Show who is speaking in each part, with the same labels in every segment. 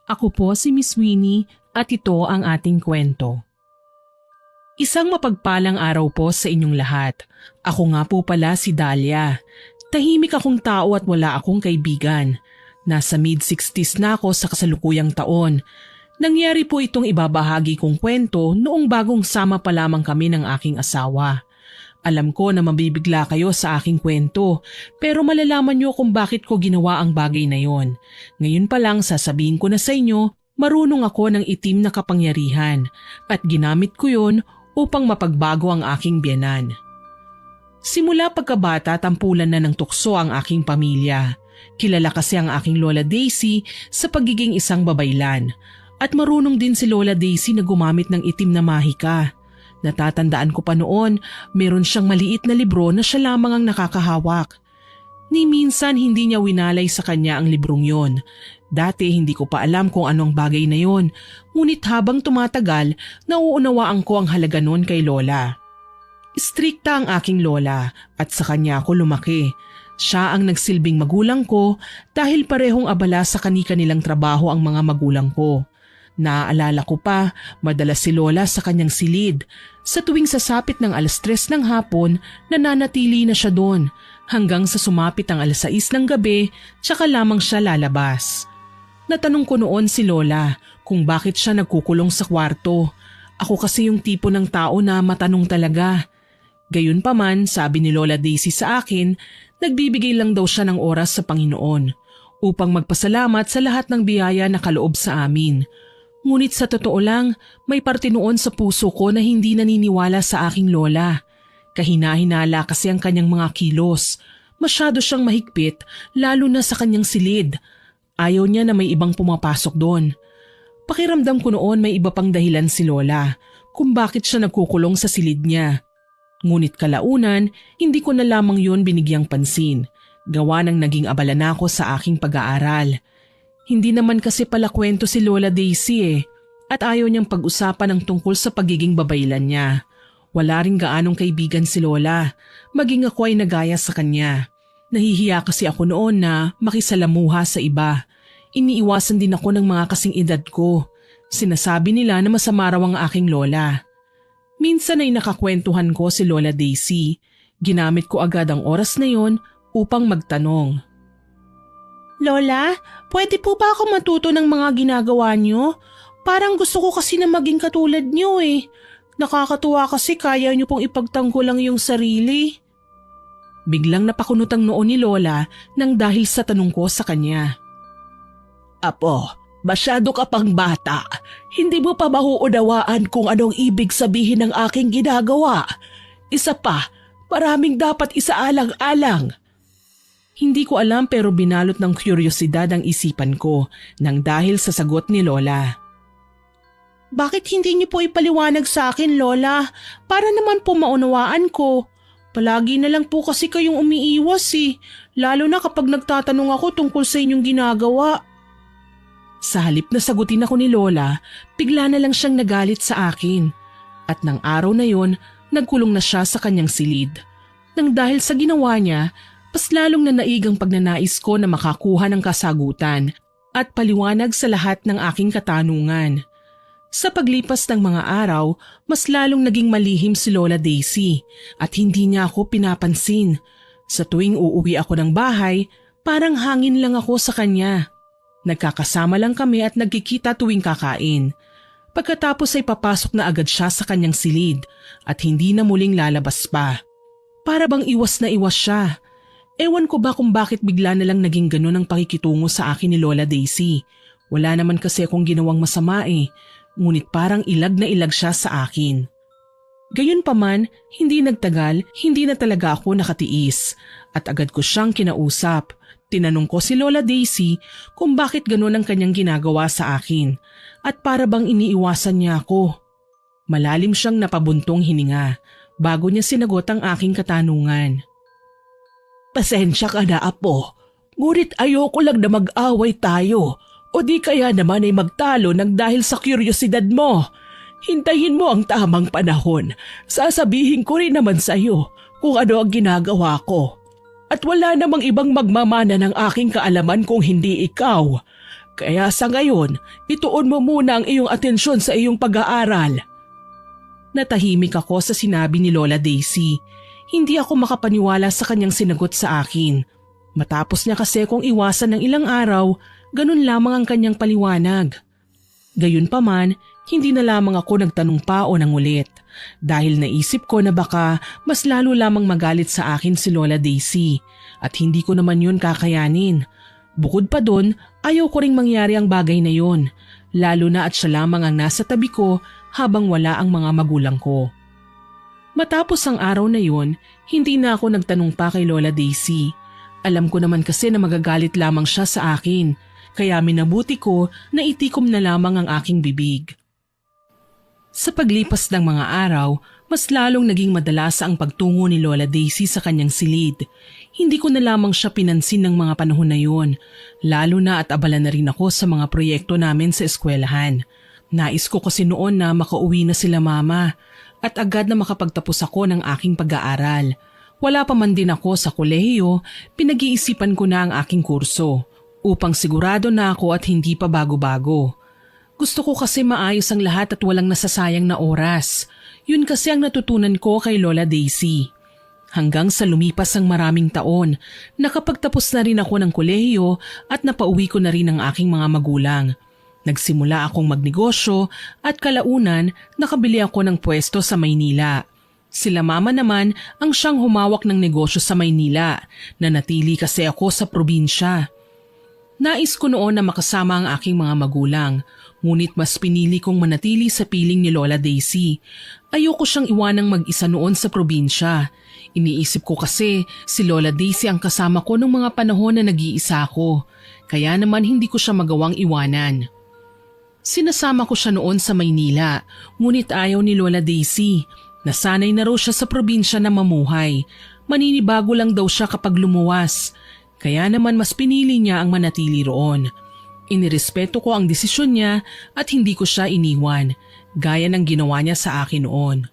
Speaker 1: Ako po si Miss Winnie at ito ang ating kwento. Isang mapagpalang araw po sa inyong lahat. Ako nga po pala si Dahlia. Tahimik akong tao at wala akong kaibigan. Nasa mid-60s na ako sa kasalukuyang taon. Nangyari po itong ibabahagi kong kwento noong bagong sama pa lamang kami ng aking asawa. Alam ko na mabibigla kayo sa aking kwento, pero malalaman niyo kung bakit ko ginawa ang bagay na yon. Ngayon pa lang sasabihin ko na sa inyo, marunong ako ng itim na kapangyarihan at ginamit ko yon upang mapagbago ang aking biyenan. Simula pagkabata, tampulan na ng tukso ang aking pamilya. Kilala kasi ang aking Lola Daisy sa pagiging isang babaylan at marunong din si Lola Daisy na gumamit ng itim na mahika. Natatandaan ko pa noon, meron siyang maliit na libro na siya lamang ang nakakahawak. Ni minsan hindi niya winalay sa kanya ang librong yon. Dati hindi ko pa alam kung anong bagay na yon, ngunit habang tumatagal, nauunawaan ko ang halaga noon kay Lola. Istrikta ang aking Lola at sa kanya ako lumaki. Siya ang nagsilbing magulang ko dahil parehong abala sa kani-kanilang trabaho ang mga magulang ko. Naaalala ko pa, madalas si Lola sa kanyang silid. Sa tuwing sasapit ng 3:00 ng hapon, nananatili na siya doon hanggang sa sumapit ang 6:00 ng gabi, tsaka lamang siya lalabas. Natanong ko noon si Lola kung bakit siya nagkukulong sa kwarto. Ako kasi yung tipo ng tao na matanong talaga. Gayunpaman, sabi ni Lola Daisy sa akin, nagbibigay lang daw siya ng oras sa Panginoon upang magpasalamat sa lahat ng biyaya na kaloob sa amin. Ngunit sa totoo lang, may parte noon sa puso ko na hindi naniniwala sa aking lola. Kahina-hinala kasi ang kanyang mga kilos. Masyado siyang mahigpit, lalo na sa kanyang silid. Ayaw niya na may ibang pumapasok doon. Pakiramdam ko noon may iba pang dahilan si Lola kung bakit siya nagkukulong sa silid niya. Ngunit kalaunan, hindi ko na lamang yun binigyang pansin. Gawa ng naging abala na ako sa aking pag-aaral. Hindi naman kasi pala kwento si Lola Daisy at ayaw niyang pag-usapan ang tungkol sa pagiging babaylan niya. Wala ring gaanong kaibigan si Lola, maging ako ay nagaya sa kanya. Nahihiya kasi ako noon na makisalamuha sa iba. Iniiwasan din ako ng mga kasing edad ko. Sinasabi nila na masama raw ang aking lola. Minsan ay nakakwentuhan ko si Lola Daisy. Ginamit ko agad ang oras na yon upang magtanong. Lola, pwede po ba ako matuto ng mga ginagawa niyo? Parang gusto ko kasi na maging katulad niyo eh. Nakakatuwa kasi kaya niyo pong ipagtanggol lang yung sarili. Biglang napakunot ang noo ni Lola nang dahil sa tanong ko sa kanya. Apo, masyado ka pang bata. Hindi mo pa mauunawaan kung anong ibig sabihin ng aking ginagawa. Isa pa, maraming dapat isaalang-alang. Hindi ko alam pero binalot ng kuryosidad ang isipan ko nang dahil sa sagot ni Lola. Bakit hindi niyo po ipaliwanag sa akin, Lola? Para naman po maunawaan ko. Palagi na lang po kasi kayong umiiwas eh, lalo na kapag nagtatanong ako tungkol sa inyong ginagawa. Sa halip na sagutin ako ni Lola, bigla na lang siyang nagalit sa akin. At nang araw na yon, nagkulong na siya sa kanyang silid. Nang dahil sa ginawa niya, mas lalong nanaig ang pagnanais ko na makakuha ng kasagutan at paliwanag sa lahat ng aking katanungan. Sa paglipas ng mga araw, mas lalong naging malihim si Lola Daisy at hindi niya ako pinapansin. Sa tuwing uuwi ako ng bahay, parang hangin lang ako sa kanya. Nagkakasama lang kami at nagkikita tuwing kakain. Pagkatapos ay papasok na agad siya sa kanyang silid at hindi na muling lalabas pa. Para bang iwas na iwas siya. Ewan ko ba kung bakit bigla na lang naging ganun ang pakikitungo sa akin ni Lola Daisy. Wala naman kasi akong ginawang masama eh, ngunit parang ilag na ilag siya sa akin. Gayunpaman, hindi nagtagal, hindi na talaga ako nakatiis at agad ko siyang kinausap. Tinanong ko si Lola Daisy kung bakit ganun ang kanyang ginagawa sa akin at para bang iniiwasan niya ako. Malalim siyang napabuntong hininga bago niya sinagot ang aking katanungan. Pasensya ka na, Apo. Ngunit ayoko lang na mag-away tayo o di kaya naman ay magtalo nang dahil sa kuryosidad mo. Hintayin mo ang tamang panahon. Sasabihin ko rin naman sa iyo kung ano ang ginagawa ko. At wala namang ibang magmamana ng aking kaalaman kung hindi ikaw. Kaya sa ngayon, ituon mo muna ang iyong atensyon sa iyong pag-aaral. Natahimik ako sa sinabi ni Lola Daisy. Hindi ako makapaniwala sa kanyang sinagot sa akin. Matapos niya kasi kung iwasan ng ilang araw, ganun lamang ang kanyang paliwanag. Gayunpaman, hindi na lamang ako nagtanong pa o nangulit dahil naisip ko na baka mas lalo lamang magalit sa akin si Lola Daisy at hindi ko naman yun kakayanin. Bukod pa dun, ayaw ko ring mangyari ang bagay na yun, lalo na at siya lamang ang nasa tabi ko habang wala ang mga magulang ko. Matapos ang araw na yun, hindi na ako nagtanong pa kay Lola Daisy. Alam ko naman kasi na magagalit lamang siya sa akin, kaya minabuti ko na itikom na lamang ang aking bibig. Sa paglipas ng mga araw, mas lalong naging madalas ang pagtungo ni Lola Daisy sa kanyang silid. Hindi ko na lamang siya pinansin ng mga panahon na yun, lalo na at abala na rin ako sa mga proyekto namin sa eskwelahan. Nais ko kasi noon na makauwi na sila mama at agad na makapagtapos ako ng aking pag-aaral. Wala pa man din ako sa kolehiyo, pinag-iisipan ko na ang aking kurso upang sigurado na ako at hindi pa bago-bago. Gusto ko kasi maayos ang lahat at walang nasasayang na oras. Yun kasi ang natutunan ko kay Lola Daisy. Hanggang sa lumipas ang maraming taon, nakapagtapos na rin ako ng kolehiyo at napauwi ko na rin ang aking mga magulang. Nagsimula akong magnegosyo at kalaunan nakabili ako ng pwesto sa Maynila. Sila mama naman ang siyang humawak ng negosyo sa Maynila, na natili kasi ako sa probinsya. Nais ko noon na makasama ang aking mga magulang, ngunit mas pinili kong manatili sa piling ni Lola Daisy. Ayoko siyang iwanang mag-isa noon sa probinsya. Iniisip ko kasi si Lola Daisy ang kasama ko nung mga panahon na nag-iisa ako, kaya naman hindi ko siya magawang iwanan. Sinasama ko siya noon sa Maynila, ngunit ayaw ni Lola Daisy. Nasanay na raw siya sa probinsya na mamuhay. Maninibago lang daw siya kapag lumuwas. Kaya naman mas pinili niya ang manatili roon. Inirespeto ko ang desisyon niya at hindi ko siya iniwan, gaya ng ginawa niya sa akin noon.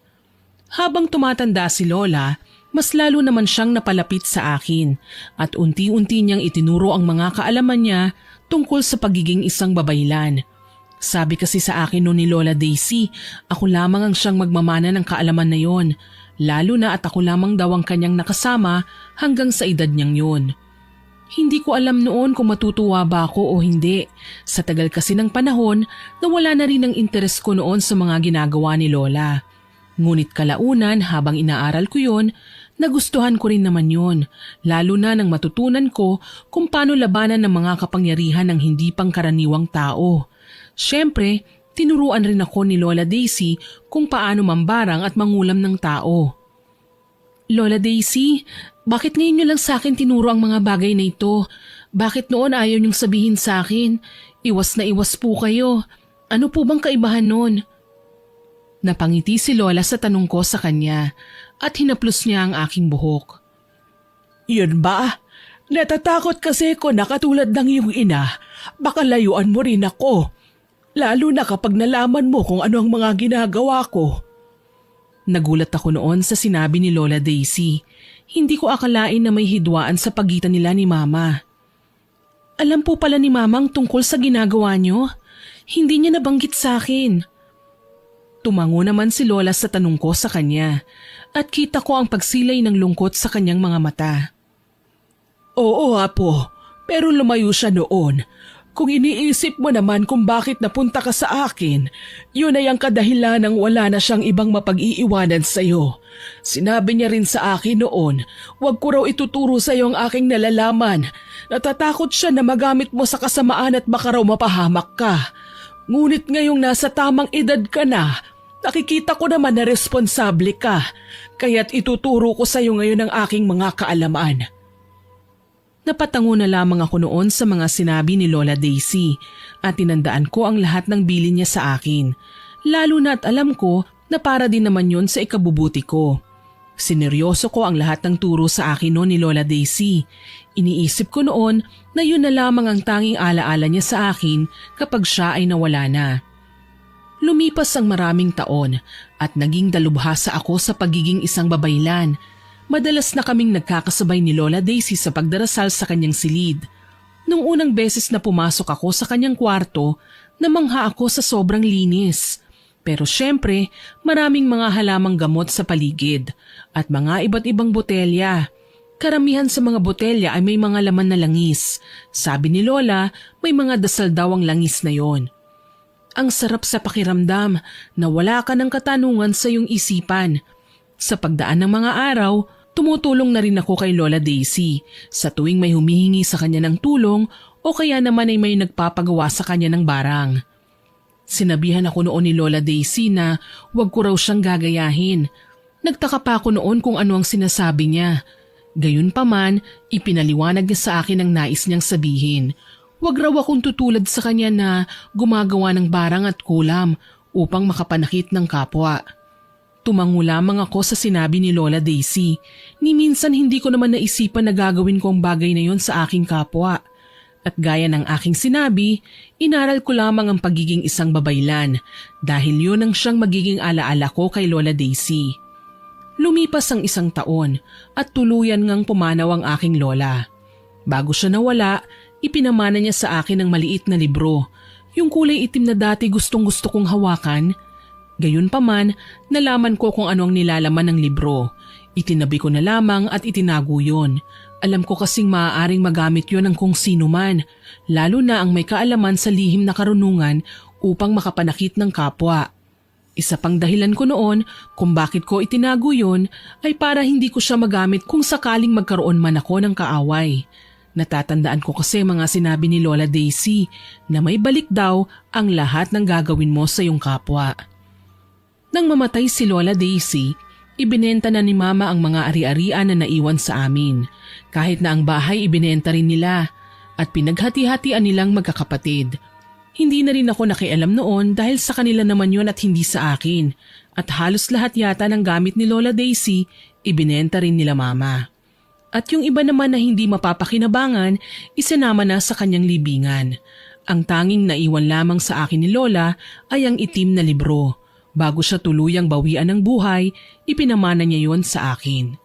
Speaker 1: Habang tumatanda si Lola, mas lalo naman siyang napalapit sa akin at unti-unti niyang itinuro ang mga kaalaman niya tungkol sa pagiging isang babaylan. Sabi kasi sa akin noon ni Lola Daisy, ako lamang ang siyang magmamana ng kaalaman na yon, lalo na at ako lamang daw ang kanyang nakasama hanggang sa edad niyang yon. Hindi ko alam noon kung matutuwa ba ako o hindi. Sa tagal kasi ng panahon, nawala na rin ang interes ko noon sa mga ginagawa ni Lola. Ngunit kalaunan habang inaaral ko yon, nagustuhan ko rin naman yon, lalo na nang matutunan ko kung paano labanan ng mga kapangyarihan ng hindi pangkaraniwang tao. Siyempre, tinuruan rin ako ni Lola Daisy kung paano mambarang at mangulam ng tao. Lola Daisy, bakit ngayon niyo lang sa akin tinuro ang mga bagay na ito? Bakit noon ayaw niyong sabihin sa akin? Iwas na iwas po kayo. Ano po bang kaibahan noon? Napangiti si Lola sa tanong ko sa kanya at hinaplos niya ang aking buhok. Yun ba? Natatakot kasi ko na katulad ng iyong ina, baka layuan mo rin ako. Lalo na kapag nalaman mo kung ano ang mga ginagawa ko. Nagulat ako noon sa sinabi ni Lola Daisy. Hindi ko akalain na may hidwaan sa pagitan nila ni Mama. Alam po pala ni Mamang tungkol sa ginagawa niyo? Hindi niya nabanggit sa akin. Tumango naman si Lola sa tanong ko sa kanya at kita ko ang pagsilay ng lungkot sa kanyang mga mata. Oo apo, pero lumayo siya noon. Kung iniisip mo naman kung bakit napunta ka sa akin, yun ay ang kadahilan ng wala na siyang ibang mapag-iiwanan sa'yo. Sinabi niya rin sa akin noon, huwag ko raw ituturo sa'yo ang aking nalalaman. Natatakot siya na magamit mo sa kasamaan at baka raw mapahamak ka. Ngunit ngayong nasa tamang edad ka na, nakikita ko naman na responsable ka, kaya't ituturo ko sa'yo ngayon ang aking mga kaalaman. Napatango na lamang ako noon sa mga sinabi ni Lola Daisy at tinandaan ko ang lahat ng bilin niya sa akin, lalo na at alam ko na para din naman yun sa ikabubuti ko. Sineryoso ko ang lahat ng turo sa akin noon ni Lola Daisy. Iniisip ko noon na yun na lamang ang tanging alaala niya sa akin kapag siya ay nawala na. Lumipas ang maraming taon at naging dalubhasa ako sa pagiging isang babaylan. Madalas na kaming nagkakasabay ni Lola Daisy sa pagdarasal sa kanyang silid. Nung unang beses na pumasok ako sa kanyang kwarto, namangha ako sa sobrang linis. Pero syempre, maraming mga halamang gamot sa paligid at mga iba't ibang botelya. Karamihan sa mga botelya ay may mga laman na langis. Sabi ni Lola, may mga dasal daw ang langis na yon. Ang sarap sa pakiramdam na wala ka ng katanungan sa iyong isipan. Sa pagdaan ng mga araw, tumutulong na rin ako kay Lola Daisy sa tuwing may humihingi sa kanya ng tulong o kaya naman ay may nagpapagawa sa kanya ng barang. Sinabihan ako noon ni Lola Daisy na huwag ko raw siyang gagayahin. Nagtaka pa ako noon kung ano ang sinasabi niya. Gayunpaman, ipinaliwanag niya sa akin ang nais niyang sabihin. Huwag raw akong tutulad sa kanya na gumagawa ng barang at kulam upang makapanakit ng kapwa. Tumango lamang ako sa sinabi ni Lola Daisy. Ni minsan hindi ko naman naisipan na gagawin ko ang bagay na yon sa aking kapwa. At gaya ng aking sinabi, inaral ko lamang ang pagiging isang babaylan dahil yun ang siyang magiging alaala ko kay Lola Daisy. Lumipas ang 1 taon at tuluyan ngang pumanaw ang aking lola. Bago siya nawala, ipinamana niya sa akin ang maliit na libro, yung kulay itim na dati gustong-gusto kong hawakan. Gayunpaman, nalaman ko kung ano ang nilalaman ng libro. Itinabi ko na lamang at itinago yun. Alam ko kasing maaaring magamit yon ng kung sino man, lalo na ang may kaalaman sa lihim na karunungan upang makapanakit ng kapwa. Isa pang dahilan ko noon kung bakit ko itinago yon ay para hindi ko siya magamit kung sakaling magkaroon man ako ng kaaway. Natatandaan ko kasi mga sinabi ni Lola Daisy na may balik daw ang lahat ng gagawin mo sa iyong kapwa. Nang mamatay si Lola Daisy, ibinenta na ni Mama ang mga ari-arian na naiwan sa amin. Kahit na ang bahay ibinenta rin nila at pinaghati-hatian nilang magkakapatid. Hindi na rin ako nakialam noon dahil sa kanila naman yon at hindi sa akin. At halos lahat yata ng gamit ni Lola Daisy, ibinenta rin nila Mama. At yung iba naman na hindi mapapakinabangan, isinama na sa kanyang libingan. Ang tanging naiwan lamang sa akin ni Lola ay ang itim na libro. Bago siya tuluyang bawian ng buhay, ipinamana niya yon sa akin.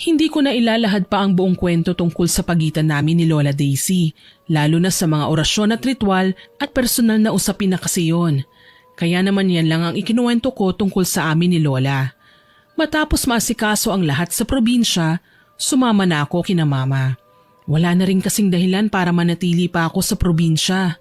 Speaker 1: Hindi ko na ilalahad pa ang buong kwento tungkol sa pagitan namin ni Lola Daisy, lalo na sa mga orasyon at ritual at personal na usapin na kasi yon. Kaya naman yan lang ang ikinuwento ko tungkol sa amin ni Lola. Matapos maasikaso ang lahat sa probinsya, sumama na ako kina Mama. Wala na rin kasing dahilan para manatili pa ako sa probinsya.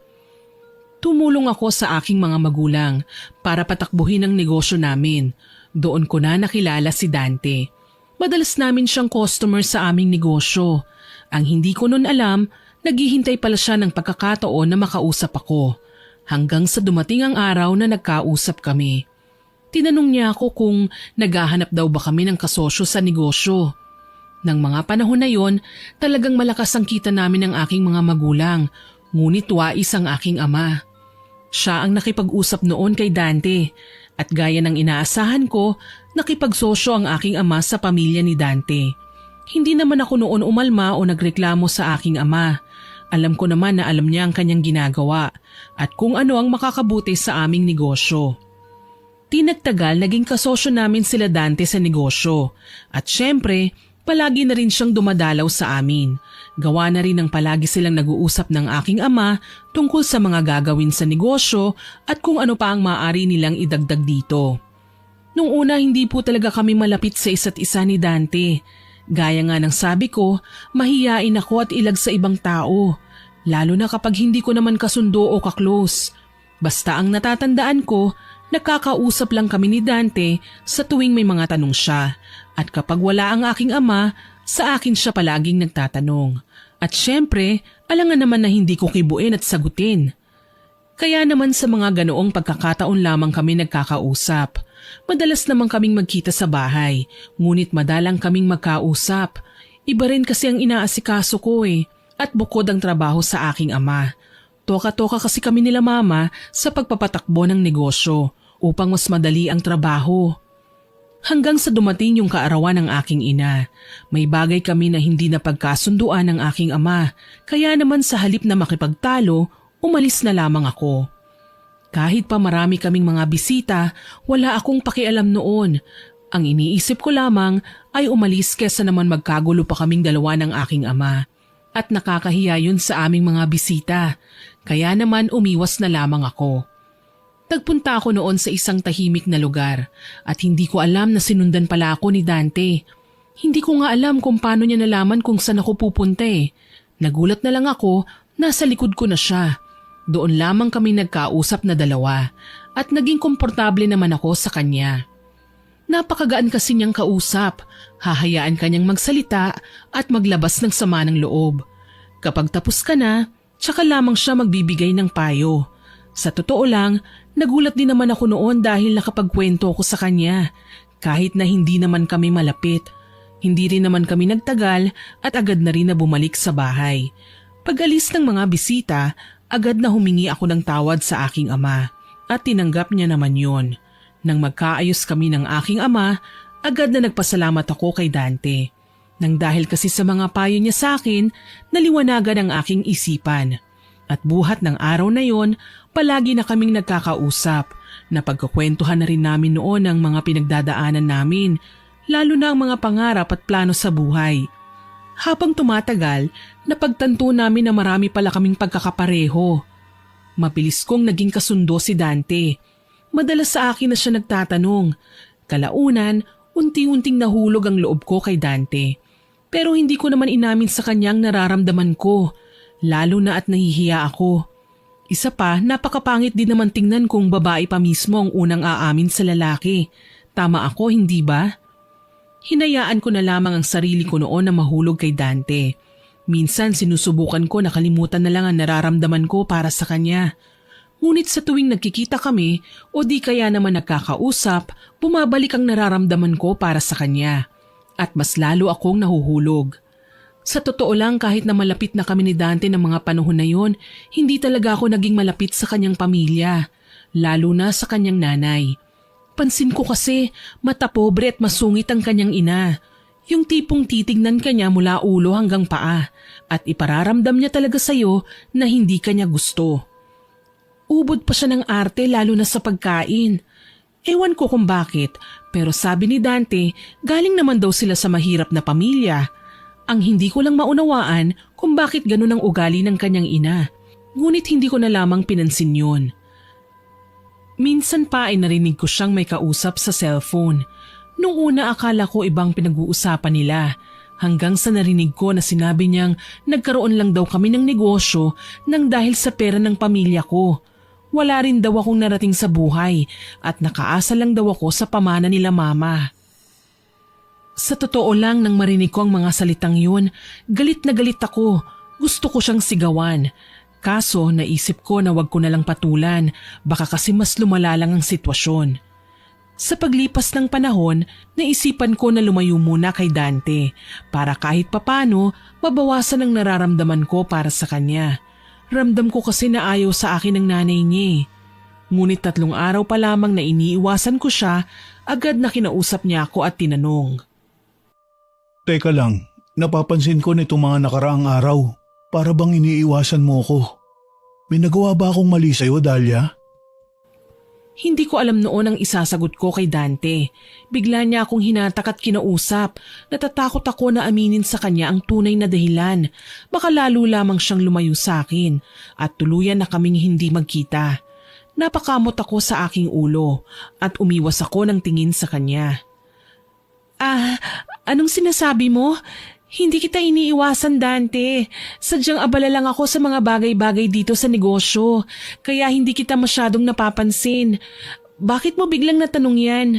Speaker 1: Tumulong ako sa aking mga magulang para patakbuhin ang negosyo namin. Doon ko na nakilala si Dante. Madalas namin siyang customer sa aming negosyo. Ang hindi ko noon alam, naghihintay pala siya ng pagkakataon na makausap ako. Hanggang sa dumating ang araw na nagkausap kami. Tinanong niya ako kung naghahanap daw ba kami ng kasosyo sa negosyo. Nang mga panahon na yon, talagang malakas ang kita namin ng aking mga magulang, ngunit wais ang aking ama. Siya ang nakipag-usap noon kay Dante at gaya ng inaasahan ko, nakipagsosyo ang aking ama sa pamilya ni Dante. Hindi naman ako noon umalma o nagreklamo sa aking ama. Alam ko naman na alam niya ang kanyang ginagawa at kung ano ang makakabuti sa aming negosyo. Tinagtagal naging kasosyo namin sila Dante sa negosyo at syempre palagi na rin siyang dumadalaw sa amin. Gawa na rin ng palagi silang nag-uusap ng aking ama tungkol sa mga gagawin sa negosyo at kung ano pa ang maaari nilang idagdag dito. Nung una hindi po talaga kami malapit sa isa't isa ni Dante. Gaya nga ng sabi ko, mahiyain ako at ilag sa ibang tao. Lalo na kapag hindi ko naman kasundo o kaklose. Basta ang natatandaan ko, nakakausap lang kami ni Dante sa tuwing may mga tanong siya. At kapag wala ang aking ama, sa akin siya palaging nagtatanong. At syempre, alangan naman na hindi ko kibuin at sagutin. Kaya naman sa mga ganoong pagkakataon lamang kami nagkakausap. Madalas naman kaming magkita sa bahay, ngunit madalang kaming magkausap. Iba rin kasi ang inaasikaso ko at bukod ang trabaho sa aking ama. Toka-toka kasi kami nila Mama sa pagpapatakbo ng negosyo upang mas madali ang trabaho. Hanggang sa dumating yung kaarawan ng aking ina. May bagay kami na hindi napagkasunduan ng aking ama, kaya naman sa halip na makipagtalo, umalis na lamang ako. Kahit pa marami kaming mga bisita, wala akong pakialam noon. Ang iniisip ko lamang ay umalis kesa naman magkagulo pa kaming dalawa ng aking ama. at nakakahiya yun sa aming mga bisita, kaya naman umiwas na lamang ako. Nagpunta ako noon sa isang tahimik na lugar at hindi ko alam na sinundan pala ako ni Dante. Hindi ko nga alam kung paano niya nalaman kung saan ako pupunta eh. Nagulat na lang ako, nasa likod ko na siya. Doon lamang kami nagkausap na dalawa at naging komportable naman ako sa kanya. Napakagaan kasi niyang kausap, hahayaan kanyang magsalita at maglabas ng sama ng loob. Kapag tapos ka na, tsaka lamang siya magbibigay ng payo. Sa totoo lang, nagulat din naman ako noon dahil nakapagkwento ako sa kanya. Kahit na hindi naman kami malapit, hindi rin naman kami nagtagal at agad na rin na bumalik sa bahay. Pag-alis ng mga bisita, agad na humingi ako ng tawad sa aking ama at tinanggap niya naman yon. Nang magkaayos kami ng aking ama, agad na nagpasalamat ako kay Dante. Nang dahil kasi sa mga payo niya sa akin, naliwanagan ang aking isipan. At buhat ng araw na yon, palagi na kaming nagkakausap. Napagkukwentuhan na rin namin noon ang mga pinagdadaanan namin, lalo na ang mga pangarap at plano sa buhay. Habang tumatagal, napagtanto namin na marami pala kaming pagkakapareho. Mabilis kong naging kasundo si Dante. Madalas sa akin na siya nagtatanong. Kalaunan, unti-unting nahulog ang loob ko kay Dante. Pero hindi ko naman inamin sa kanyang nararamdaman ko, lalo na at nahihiya ako. Isa pa, napakapangit din naman tingnan kung babae pa mismo ang unang aamin sa lalaki. Tama ako, hindi ba? Hinayaan ko na lamang ang sarili ko noon na mahulog kay Dante. Minsan sinusubukan ko na kalimutan na lang ang nararamdaman ko para sa kanya. Ngunit sa tuwing nagkikita kami o di kaya naman nagkakausap, bumabalik ang nararamdaman ko para sa kanya. At mas lalo akong nahuhulog. Sa totoo lang kahit na malapit na kami ni Dante ng mga panahon na yon, hindi talaga ako naging malapit sa kanyang pamilya, lalo na sa kanyang nanay. Pansin ko kasi mata pobre at masungit ang kanyang ina. Yung tipong titignan kanya mula ulo hanggang paa at ipararamdam niya talaga sa'yo na hindi kanya gusto. Ubod pa siya ng arte lalo na sa pagkain. Ewan ko kung bakit, pero sabi ni Dante, galing naman daw sila sa mahirap na pamilya. Ang hindi ko lang maunawaan kung bakit ganun ang ugali ng kanyang ina. Ngunit hindi ko na lamang pinansin yun. Minsan pa ay narinig ko siyang may kausap sa cellphone. Nung una akala ko ibang pinag-uusapan nila. Hanggang sa narinig ko na sinabi niyang nagkaroon lang daw kami ng negosyo nang dahil sa pera ng pamilya ko. Wala rin daw akong narating sa buhay at nakaasa lang daw ako sa pamana nila mama. Sa totoo lang nang marinig ko ang mga salitang yun, galit na galit ako. Gusto ko siyang sigawan. Kaso naisip ko na wag ko na lang patulan, baka kasi mas lumala lang ang sitwasyon. Sa paglipas ng panahon, naisipan ko na lumayo muna kay Dante para kahit papano mabawasan ang nararamdaman ko para sa kanya. Ramdam ko kasi na ayaw sa akin ng nanay niya. Ngunit 3 araw pa lamang na iniiwasan ko siya, agad na kinausap niya ako at tinanong.
Speaker 2: Teka lang, napapansin ko nitong mga nakaraang araw. Para bang iniiwasan mo ko? May nagawa ba akong mali sa'yo, Dahlia?
Speaker 1: Hindi ko alam noon ang isasagot ko kay Dante. Bigla niya akong hinatak at kinausap. Natatakot ako na aminin sa kanya ang tunay na dahilan. Baka lalo lamang siyang lumayo sa akin at tuluyan na kaming hindi magkita. Napakamot ako sa aking ulo at umiwas ako ng tingin sa kanya. Anong sinasabi mo? Hindi kita iniiwasan, Dante. Sadyang abala lang ako sa mga bagay-bagay dito sa negosyo, kaya hindi kita masyadong napapansin. Bakit mo biglang natanong yan?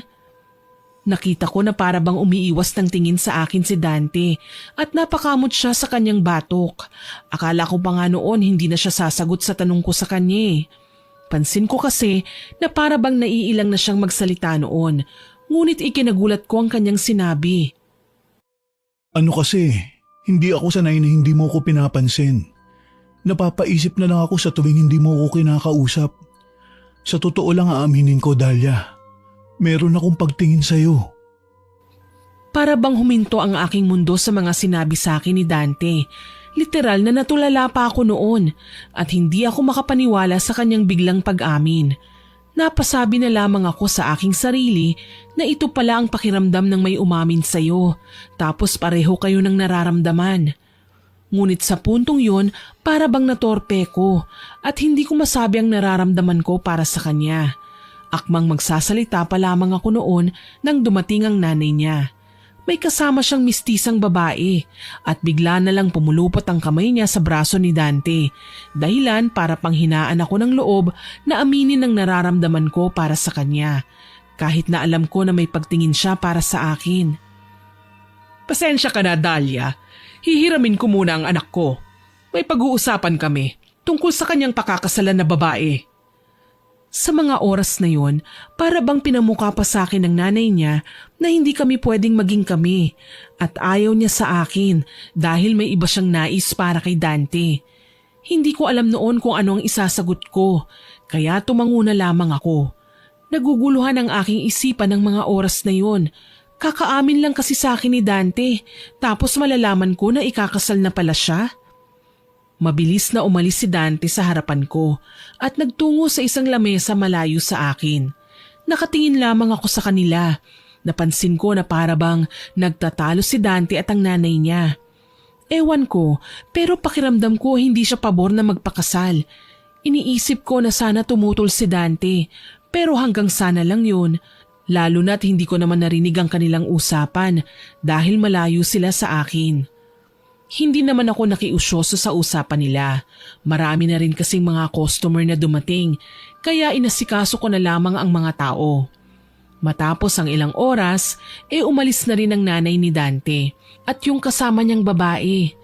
Speaker 1: Nakita ko na para bang umiiwas ng tingin sa akin si Dante at napakamot siya sa kanyang batok. Akala ko pa nga noon hindi na siya sasagot sa tanong ko sa kanya. Pansin ko kasi na para bang naiilang na siyang magsalita noon, ngunit ikinagulat ko ang kanyang sinabi.
Speaker 2: Ano kasi, hindi ako sanay na hindi mo ko pinapansin. Napapaisip na lang ako sa tuwing hindi mo ko kinakausap. Sa totoo lang aaminin ko, Dahlia. Meron akong pagtingin sa'yo.
Speaker 1: Para bang huminto ang aking mundo sa mga sinabi sa akin ni Dante. Literal na natulala pa ako noon at hindi ako makapaniwala sa kanyang biglang pag-amin. Napasabi na lamang ako sa aking sarili na ito pala ang pakiramdam ng may umamin sa'yo, tapos pareho kayo ng nararamdaman. Ngunit sa puntong yun, para bang natorpe ko at hindi ko masabi ang nararamdaman ko para sa kanya. Akmang magsasalita pa lamang ako noon nang dumating ang nanay niya. May kasama siyang mistisang babae at bigla na lang pumulupot ang kamay niya sa braso ni Dante. Dahilan para panghinaan ako ng loob na aminin ang nararamdaman ko para sa kanya. Kahit na alam ko na may pagtingin siya para sa akin. Pasensya ka na, Dahlia. Hihiramin ko muna ang anak ko. May pag-uusapan kami tungkol sa kanyang pakakasalan na babae. Sa mga oras na yon, para bang pinamukha pa sa akin ng nanay niya na hindi kami pwedeng maging kami at ayaw niya sa akin dahil may iba siyang nais para kay Dante. Hindi ko alam noon kung ano ang isasagot ko, kaya tumango na lamang ako. Naguguluhan ang aking isipan ng mga oras na yon. Kakaamin lang kasi sa akin ni Dante, tapos malalaman ko na ikakasal na pala siya. Mabilis na umalis si Dante sa harapan ko at nagtungo sa isang lamesa malayo sa akin. Nakatingin lamang ako sa kanila. Napansin ko na para bang nagtatalo si Dante at ang nanay niya. Ewan ko, pero pakiramdam ko hindi siya pabor na magpakasal. Iniisip ko na sana tumutol si Dante, pero hanggang sana lang yun. Lalo na't hindi ko naman narinig ang kanilang usapan dahil malayo sila sa akin. Hindi naman ako nakiusyoso sa usapan nila. Marami na rin kasing mga customer na dumating, kaya inasikaso ko na lamang ang mga tao. Matapos ang ilang oras, umalis na rin ang nanay ni Dante at yung kasama niyang babae.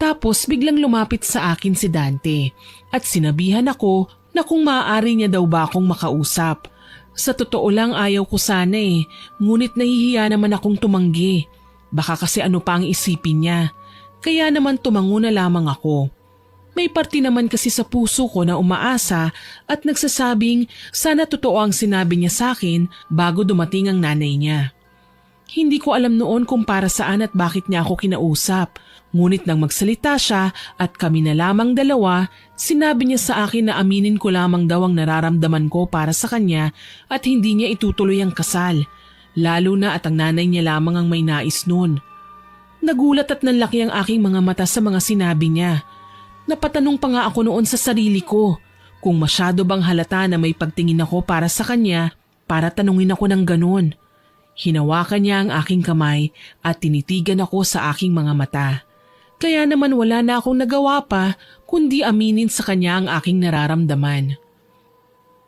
Speaker 1: Tapos biglang lumapit sa akin si Dante at sinabihan ako na kung maaari niya daw ba akong makausap. Sa totoo lang ayaw ko sana ngunit nahihiya naman akong tumanggi. Baka kasi ano pa ang isipin niya. Kaya naman tumango na lamang ako. May parte naman kasi sa puso ko na umaasa at nagsasabing sana totoo ang sinabi niya sa akin bago dumating ang nanay niya. Hindi ko alam noon kung para saan at bakit niya ako kinausap. Ngunit nang magsalita siya at kami na lamang dalawa, sinabi niya sa akin na aminin ko lamang daw ang nararamdaman ko para sa kanya at hindi niya itutuloy ang kasal. Lalo na at ang nanay niya lamang ang may nais noon. Nagulat at nanlaki ang aking mga mata sa mga sinabi niya. Napatanong pa nga ako noon sa sarili ko kung masyado bang halata na may pagtingin ako para sa kanya para tanungin ako ng ganun. Hinawakan niya ang aking kamay at tinitigan ako sa aking mga mata. Kaya naman wala na akong nagawa pa kundi aminin sa kanya ang aking nararamdaman.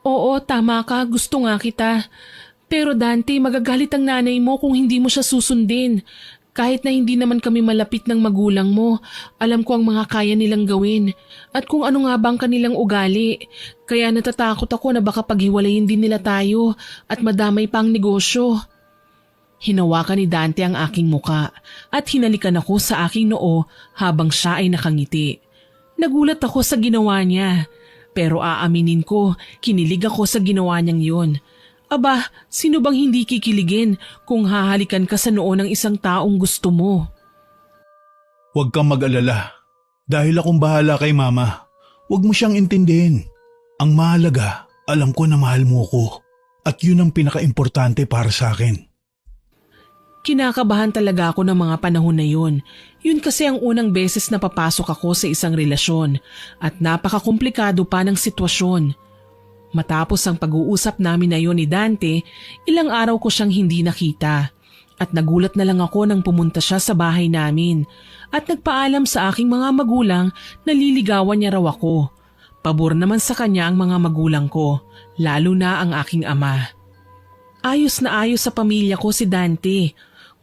Speaker 1: Oo, tama ka, gusto nga kita. Pero Dante, magagalit ang nanay mo kung hindi mo siya susundin. Kahit na hindi naman kami malapit ng magulang mo, alam ko ang mga kaya nilang gawin at kung ano nga bang kanilang ugali. Kaya natatakot ako na baka paghiwalayin din nila tayo at madamay pa ang negosyo. Hinawakan ni Dante ang aking muka at hinalikan ako sa aking noo habang siya ay nakangiti. Nagulat ako sa ginawa niya, pero aaminin ko, kinilig ako sa ginawa niyang yun. Aba, sino bang hindi kikiligin kung hahalikan ka sa noo ng isang taong gusto mo?
Speaker 2: Huwag kang mag-alala. Dahil akong bahala kay mama. Huwag mo siyang intindihin. Ang mahalaga, alam ko na mahal mo ko. At yun ang pinaka-importante para sa akin.
Speaker 1: Kinakabahan talaga ako ng mga panahon na yun. Yun kasi ang unang beses na papasok ako sa isang relasyon at napakakomplikado pa ng sitwasyon. Matapos ang pag-uusap namin na yun ni Dante, ilang araw ko siyang hindi nakita at nagulat na lang ako nang pumunta siya sa bahay namin at nagpaalam sa aking mga magulang na liligawan niya raw ako. Pabor naman sa kanya ang mga magulang ko, lalo na ang aking ama. Ayos na ayos sa pamilya ko si Dante.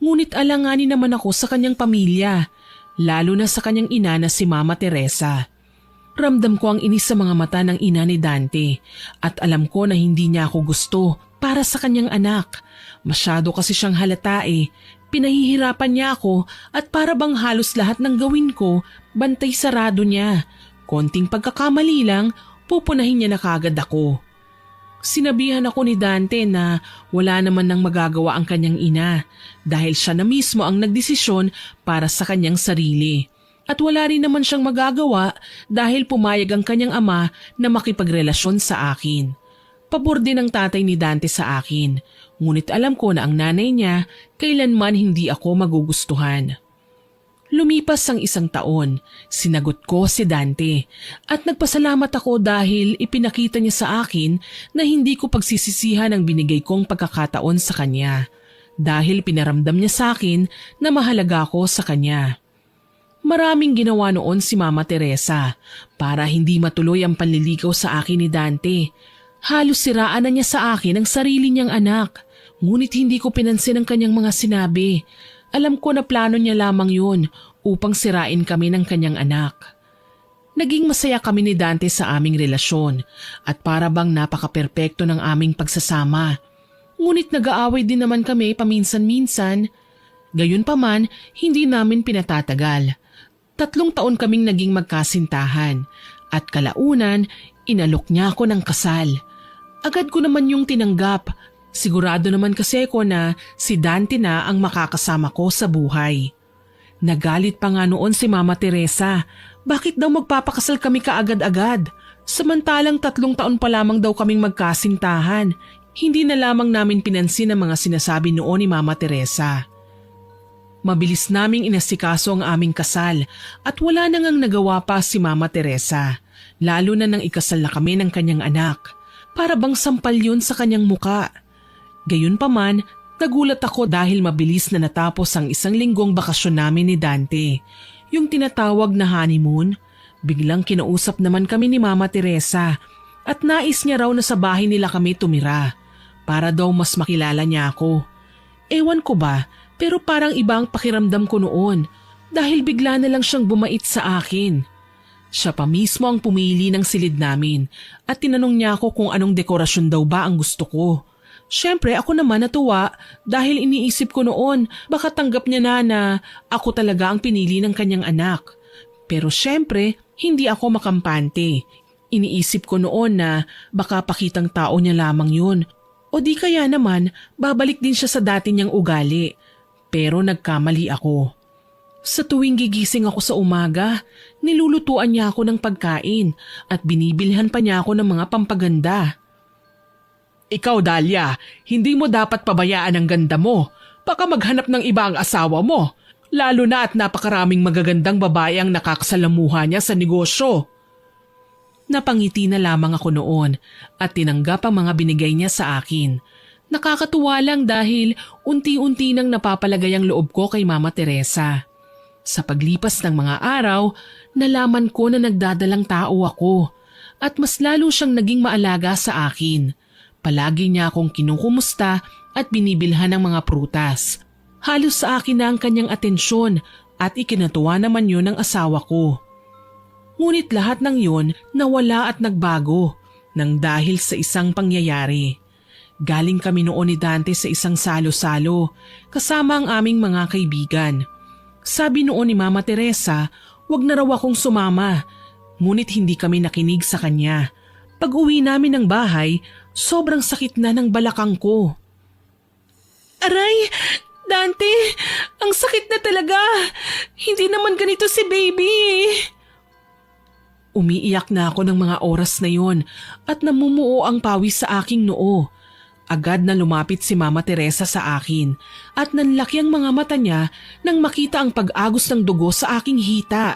Speaker 1: Ngunit alanganin naman ako sa kanyang pamilya, lalo na sa kanyang ina na si Mama Teresa. Ramdam ko ang inis sa mga mata ng ina ni Dante at alam ko na hindi niya ako gusto para sa kanyang anak. Masyado kasi siyang halata Pinahihirapan niya ako at para bang halos lahat ng gawin ko, bantay sarado niya. Konting pagkakamali lang, pupunahin niya na kagad ako. Sinabihan ako ni Dante na wala naman nang magagawa ang kanyang ina dahil siya na mismo ang nagdesisyon para sa kanyang sarili. At wala rin naman siyang magagawa dahil pumayag ang kanyang ama na makipagrelasyon sa akin. Pabor din ang tatay ni Dante sa akin, ngunit alam ko na ang nanay niya kailanman hindi ako magugustuhan. Lumipas ang 1 taon, sinagot ko si Dante at nagpasalamat ako dahil ipinakita niya sa akin na hindi ko pagsisisihan ang binigay kong pagkakataon sa kanya dahil pinaramdam niya sa akin na mahalaga ako sa kanya. Maraming ginawa noon si Mama Teresa para hindi matuloy ang panliligaw sa akin ni Dante. Halos siraan na niya sa akin ang sarili niyang anak, ngunit hindi ko pinansin ang kanyang mga sinabi. Alam ko na plano niya lamang yun upang sirain kami ng kanyang anak. Naging masaya kami ni Dante sa aming relasyon at para bang napaka-perpekto ng aming pagsasama. Ngunit nag-aaway din naman kami paminsan-minsan. Gayunpaman, hindi namin pinatatagal. 3 taon kaming naging magkasintahan at kalaunan, inalok niya ako ng kasal. Agad ko naman yung tinanggap. Sigurado naman kasi ako na si Dante na ang makakasama ko sa buhay. Nagalit pa nga noon si Mama Teresa. Bakit daw magpapakasal kami kaagad-agad? Samantalang 3 taon pa lamang daw kaming magkasintahan. Hindi na lamang namin pinansin ang mga sinasabi noon ni Mama Teresa. Mabilis naming inasikaso ang aming kasal at wala nang nagawa pa si Mama Teresa. Lalo na nang ikasal na kami ng kanyang anak. Para bang sampal yun sa kanyang muka. Gayunpaman, nagulat ako dahil mabilis na natapos ang 1 linggong bakasyon namin ni Dante. Yung tinatawag na honeymoon, biglang kinausap naman kami ni Mama Teresa at nais niya raw na sa bahay nila kami tumira para daw mas makilala niya ako. Ewan ko ba, pero parang iba ang pakiramdam ko noon dahil bigla na lang siyang bumait sa akin. Siya pa mismo ang pumili ng silid namin at tinanong niya ako kung anong dekorasyon daw ba ang gusto ko. Siyempre ako naman natuwa dahil iniisip ko noon baka tanggap niya na ako talaga ang pinili ng kanyang anak. Pero siyempre hindi ako makampante. Iniisip ko noon na baka pakitang tao niya lamang yun. O di kaya naman babalik din siya sa dati niyang ugali. Pero nagkamali ako. Sa tuwing gigising ako sa umaga, nilulutuan niya ako ng pagkain at binibilhan pa niya ako ng mga pampaganda. Ikaw, Dahlia, hindi mo dapat pabayaan ang ganda mo. Baka maghanap ng iba ang asawa mo. Lalo na at napakaraming magagandang babae ang nakakasalamuha niya sa negosyo. Napangiti na lamang ako noon at tinanggap ang mga binigay niya sa akin. Nakakatuwa lang dahil unti-unti nang napapalagay ang loob ko kay Mama Teresa. Sa paglipas ng mga araw, nalaman ko na nagdadalang tao ako at mas lalo siyang naging maalaga sa akin. Palagi niya akong kinukumusta at binibilhan ng mga prutas. Halos sa akin na ang kanyang atensyon at ikinatuwa naman yun ng asawa ko. Ngunit lahat ng yun nawala at nagbago nang dahil sa isang pangyayari. Galing kami noon ni Dante sa isang salo-salo kasama ang aming mga kaibigan. Sabi noon ni Mama Teresa, wag na raw akong sumama. Ngunit hindi kami nakinig sa kanya. Pag-uwi namin ng bahay, sobrang sakit na ng balakang ko. Aray, Dante, ang sakit na talaga. Hindi naman ganito si baby. Umiiyak na ako ng mga oras na yon at namumuo ang pawis sa aking noo. Agad na lumapit si Mama Teresa sa akin at nanlaki ang mga mata niya nang makita ang pag-agos ng dugo sa aking hita.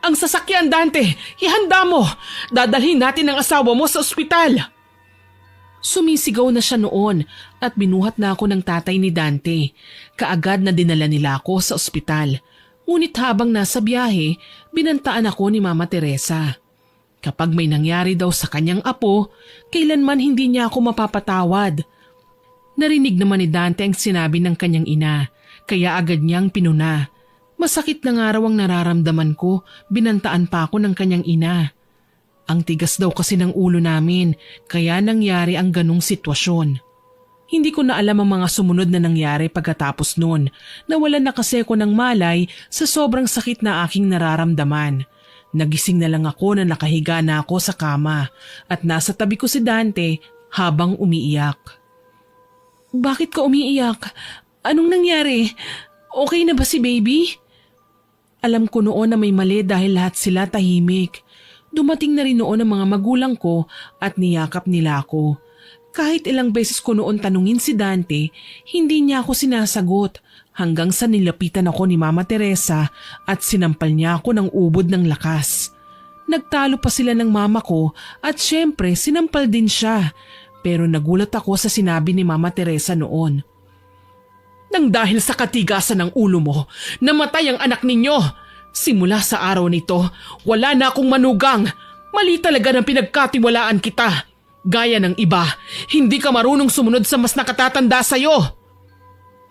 Speaker 1: Ang sasakyan, Dante! Ihanda mo! Dadalhin natin ang asawa mo sa ospital! Sumisigaw na siya noon at binuhat na ako ng tatay ni Dante. Kaagad na dinala nila ako sa ospital. Ngunit habang nasa biyahe, binantaan ako ni Mama Teresa. Kapag may nangyari daw sa kanyang apo, kailanman hindi niya ako mapapatawad. Narinig naman ni Dante ang sinabi ng kanyang ina, kaya agad niyang pinuna. Masakit na nga raw ang nararamdaman ko, binantaan pa ako ng kanyang ina. Ang tigas daw kasi ng ulo namin, kaya nangyari ang ganong sitwasyon. Hindi ko na alam ang mga sumunod na nangyari pagkatapos noon. Nawalan na kasi ako ng malay sa sobrang sakit na aking nararamdaman. Nagising na lang ako na nakahiga na ako sa kama at nasa tabi ko si Dante habang umiiyak. Bakit ka umiiyak? Anong nangyari? Okay na ba si baby? Alam ko noon na may mali dahil lahat sila tahimik. Dumating na rin noon ang mga magulang ko at niyakap nila ako. Kahit ilang beses ko noon tanungin si Dante, hindi niya ako sinasagot hanggang sa nilapitan ako ni Mama Teresa at sinampal niya ako ng ubod ng lakas. Nagtalo pa sila ng mama ko at syempre sinampal din siya, pero nagulat ako sa sinabi ni Mama Teresa noon. Nang dahil sa katigasan ng ulo mo, namatay ang anak ninyo. Simula sa araw nito, wala na akong manugang. Mali talaga ng pinagkatiwalaan kita. Gaya ng iba, hindi ka marunong sumunod sa mas nakatatanda sa'yo.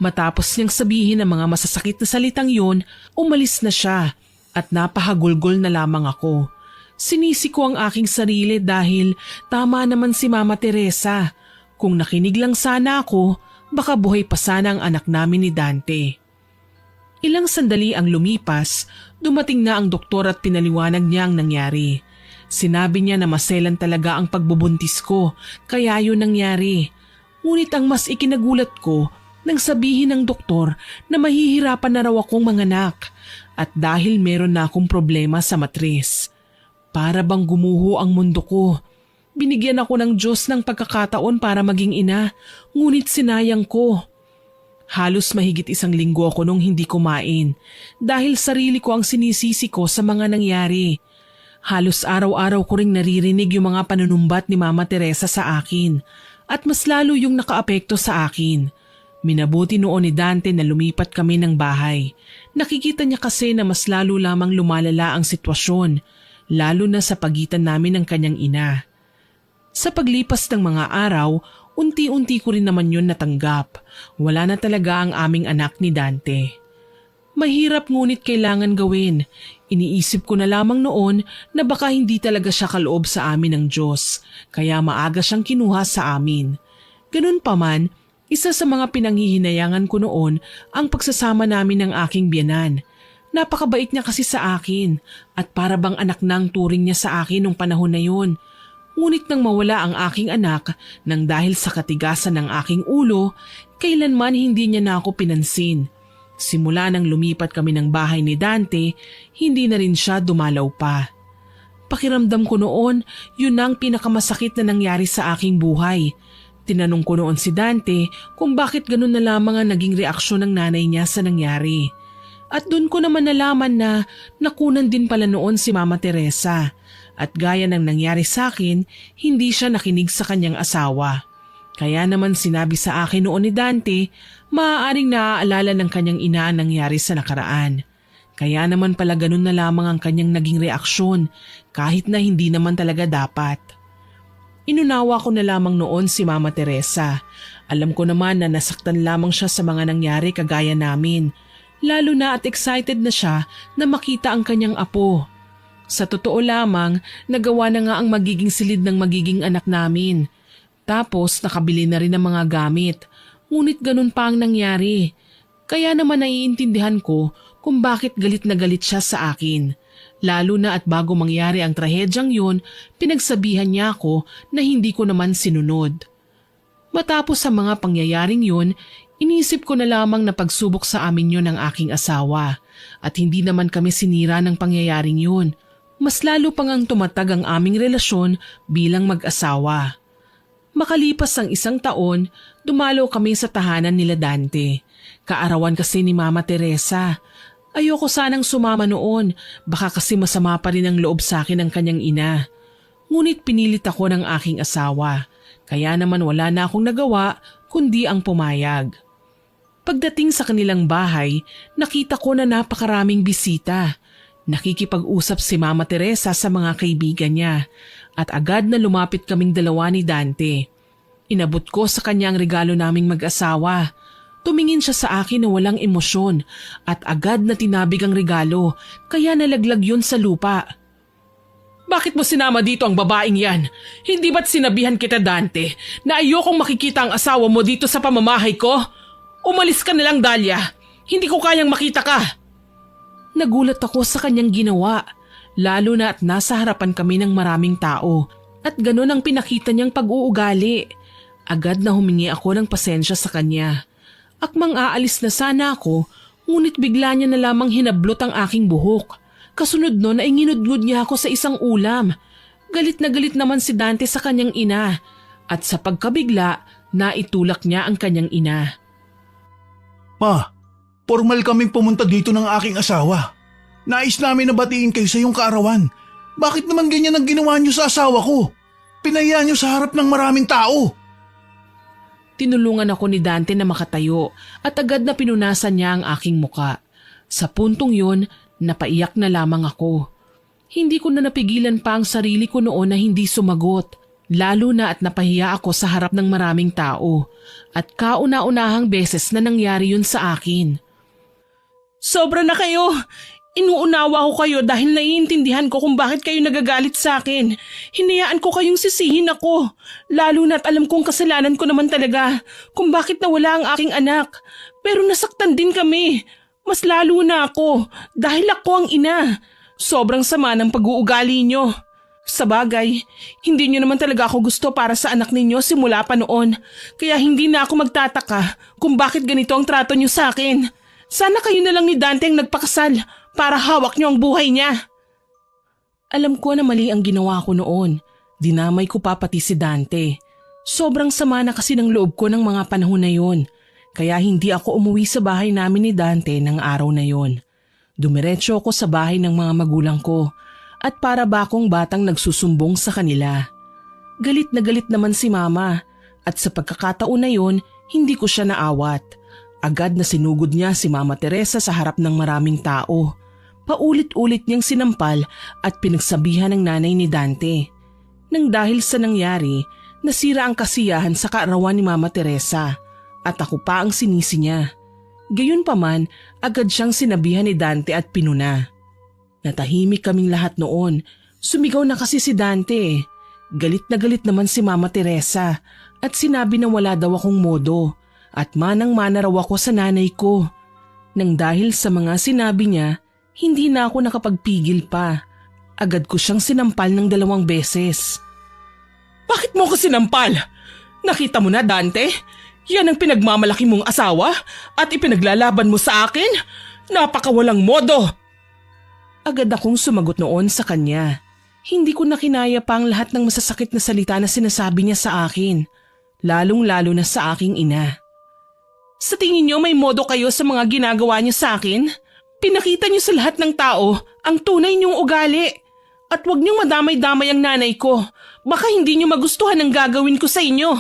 Speaker 1: Matapos niyang sabihin ang mga masasakit na salitang yun, umalis na siya at napahagulgol na lamang ako. Sinisi ko ang aking sarili dahil tama naman si Mama Teresa. Kung nakinig lang sana ako, baka buhay pa sana ang anak namin ni Dante. Ilang sandali ang lumipas, dumating na ang doktor at pinaliwanag niya ang nangyari. Sinabi niya na maselan talaga ang pagbubuntis ko, kaya yun nangyari. Ngunit ang mas ikinagulat ko, nang sabihin ng doktor na mahihirapan na raw akong manganak at dahil meron na akong problema sa matris. Para bang gumuho ang mundo ko. Binigyan ako ng Diyos ng pagkakataon para maging ina, ngunit sinayang ko. Halos mahigit 1 linggo ako nung hindi kumain dahil sarili ko ang sinisisi ko sa mga nangyari. Halos araw-araw ko ring naririnig yung mga panunumbat ni Mama Teresa sa akin at mas lalo yung nakaapekto sa akin. Minabuti noon ni Dante na lumipat kami ng bahay. Nakikita niya kasi na mas lalo lamang lumalala ang sitwasyon, lalo na sa pagitan namin ng kanyang ina. Sa paglipas ng mga araw, unti-unti ko rin naman yun natanggap. Wala na talaga ang aming anak ni Dante. Mahirap ngunit kailangan gawin. Iniisip ko na lamang noon na baka hindi talaga siya kaloob sa amin ng Diyos, kaya maaga siyang kinuha sa amin. Ganun pa man, isa sa mga pinanghihinayangan ko noon ang pagsasama namin ng aking biyenan. Napakabait niya kasi sa akin at para bang anak na ang turing niya sa akin nung panahon na yun. Ngunit nang mawala ang aking anak nang dahil sa katigasan ng aking ulo, kailanman hindi niya na ako pinansin. Simula nang lumipat kami ng bahay ni Dante, hindi na rin siya dumalaw pa. Pakiramdam ko noon, yun ang pinakamasakit na nangyari sa aking buhay. Tinanong ko noon si Dante kung bakit ganun na lamang ang naging reaksyon ng nanay niya sa nangyari. At doon ko naman nalaman na nakunan din pala noon si Mama Teresa. At gaya ng nangyari sa akin, hindi siya nakinig sa kanyang asawa. Kaya naman sinabi sa akin noon ni Dante, maaaring naaalala ng kanyang ina ang nangyari sa nakaraan. Kaya naman pala ganun na lamang ang kanyang naging reaksyon kahit na hindi naman talaga dapat. Inunawa ko na lamang noon si Mama Teresa. Alam ko naman na nasaktan lamang siya sa mga nangyari kagaya namin. Lalo na at excited na siya na makita ang kanyang apo. Sa totoo lamang, nagawa na nga ang magiging silid ng magiging anak namin. Tapos nakabili na rin ng mga gamit. Ngunit ganun pa ang nangyari. Kaya naman naiintindihan ko kung bakit galit na galit siya sa akin. Lalo na at bago mangyari ang trahedyang yun, pinagsabihan niya ako na hindi ko naman sinunod. Matapos sa mga pangyayaring yun, inisip ko na lamang na pagsubok sa amin yun ng aking asawa. At hindi naman kami sinira ng pangyayaring yun. Mas lalo pang ang tumatag ang aming relasyon bilang mag-asawa. Makalipas ang 1 taon, dumalo kami sa tahanan nila Dante. Kaarawan kasi ni Mama Teresa. Ayoko sanang sumama noon, baka kasi masama pa rin ang loob sa akin ng kanyang ina. Ngunit pinilit ako ng aking asawa, kaya naman wala na akong nagawa kundi ang pumayag. Pagdating sa kanilang bahay, nakita ko na napakaraming bisita. Nakikipag-usap si Mama Teresa sa mga kaibigan niya at agad na lumapit kaming dalawa ni Dante. Inabot ko sa kanya ang regalo naming mag-asawa. Tumingin siya sa akin na walang emosyon at agad na tinabig ang regalo kaya nalaglag yun sa lupa. Bakit mo sinama dito ang babaeng yan? Hindi ba't sinabihan kita, Dante, na ayokong makikita ang asawa mo dito sa pamamahay ko? Umalis ka na lang, Dahlia. Hindi ko kayang makita ka. Nagulat ako sa kanyang ginawa, lalo na at nasa harapan kami ng maraming tao at ganun ang pinakita niyang pag-uugali. Agad na humingi ako ng pasensya sa kanya. Akmang aalis na sana ako, ngunit bigla niya na lamang hinablot ang aking buhok. Kasunod nun ay nginudngud niya ako sa isang ulam. Galit na galit naman si Dante sa kanyang ina at sa pagkabigla, naitulak niya ang kanyang ina.
Speaker 2: Ma, Formal kaming pumunta dito ng aking asawa. Nais namin na batiin kayo sa iyong kaarawan. Bakit naman ganyan ang ginawa niyo sa asawa ko? Pinaya niyo sa harap ng maraming tao.
Speaker 1: Tinulungan ako ni Dante na makatayo at agad na pinunasan niya ang aking muka. Sa puntong yun, napaiyak na lamang ako. Hindi ko na napigilan pa ang sarili ko noon na hindi sumagot. Lalo na at napahiya ako sa harap ng maraming tao. At kauna-unahang beses na nangyari yun sa akin. Sobra na kayo! Inuunawa ko kayo dahil naiintindihan ko kung bakit kayo nagagalit sa akin. Hinayaan ko kayong sisihin ako. Lalo na't alam kong kasalanan ko naman talaga kung bakit nawala ang aking anak. Pero nasaktan din kami. Mas lalo na ako dahil ako ang ina. Sobrang sama ng pag-uugali nyo. Sa bagay, hindi nyo naman talaga ako gusto para sa anak ninyo simula pa noon. Kaya hindi na ako magtataka kung bakit ganito ang trato nyo sa akin. Sana kayo na lang ni Dante ang nagpakasal para hawak niyo ang buhay niya. Alam ko na mali ang ginawa ko noon. Dinamay ko pa pati si Dante. Sobrang sama na kasi ng loob ko ng mga panahon na yon. Kaya hindi ako umuwi sa bahay namin ni Dante ng araw na yon. Dumiretso ako sa bahay ng mga magulang ko at para ba akong batang nagsusumbong sa kanila. Galit na galit naman si Mama at sa pagkakataon na yon hindi ko siya naawat. Agad na sinugod niya si Mama Teresa sa harap ng maraming tao. Paulit-ulit niyang sinampal at pinagsabihan ng nanay ni Dante. Nang dahil sa nangyari, nasira ang kasiyahan sa kaarawan ni Mama Teresa at ako pa ang sinisi niya. Gayunpaman, agad siyang sinabihan ni Dante at pinuna. Natahimik kaming lahat noon. Sumigaw na kasi si Dante. Galit na galit naman si Mama Teresa at sinabi na wala daw akong modo. At manang-mana raw ako sa nanay ko. Nang dahil sa mga sinabi niya, hindi na ako nakapagpigil pa. Agad ko siyang sinampal ng 2 beses. Bakit mo ko sinampal? Nakita mo na, Dante? Yan ang pinagmamalaki mong asawa at ipinaglalaban mo sa akin? Napakawalang modo! Agad akong sumagot noon sa kanya. Hindi ko na kinaya pa ang lahat ng masasakit na salita na sinasabi niya sa akin. Lalong-lalo na sa aking ina. Sa tingin niyo may modo kayo sa mga ginagawa niyo sa akin? Pinakita niyo sa lahat ng tao ang tunay niyong ugali. At huwag niyong madamay-damay ang nanay ko. Baka hindi niyo magustuhan ang gagawin ko sa inyo.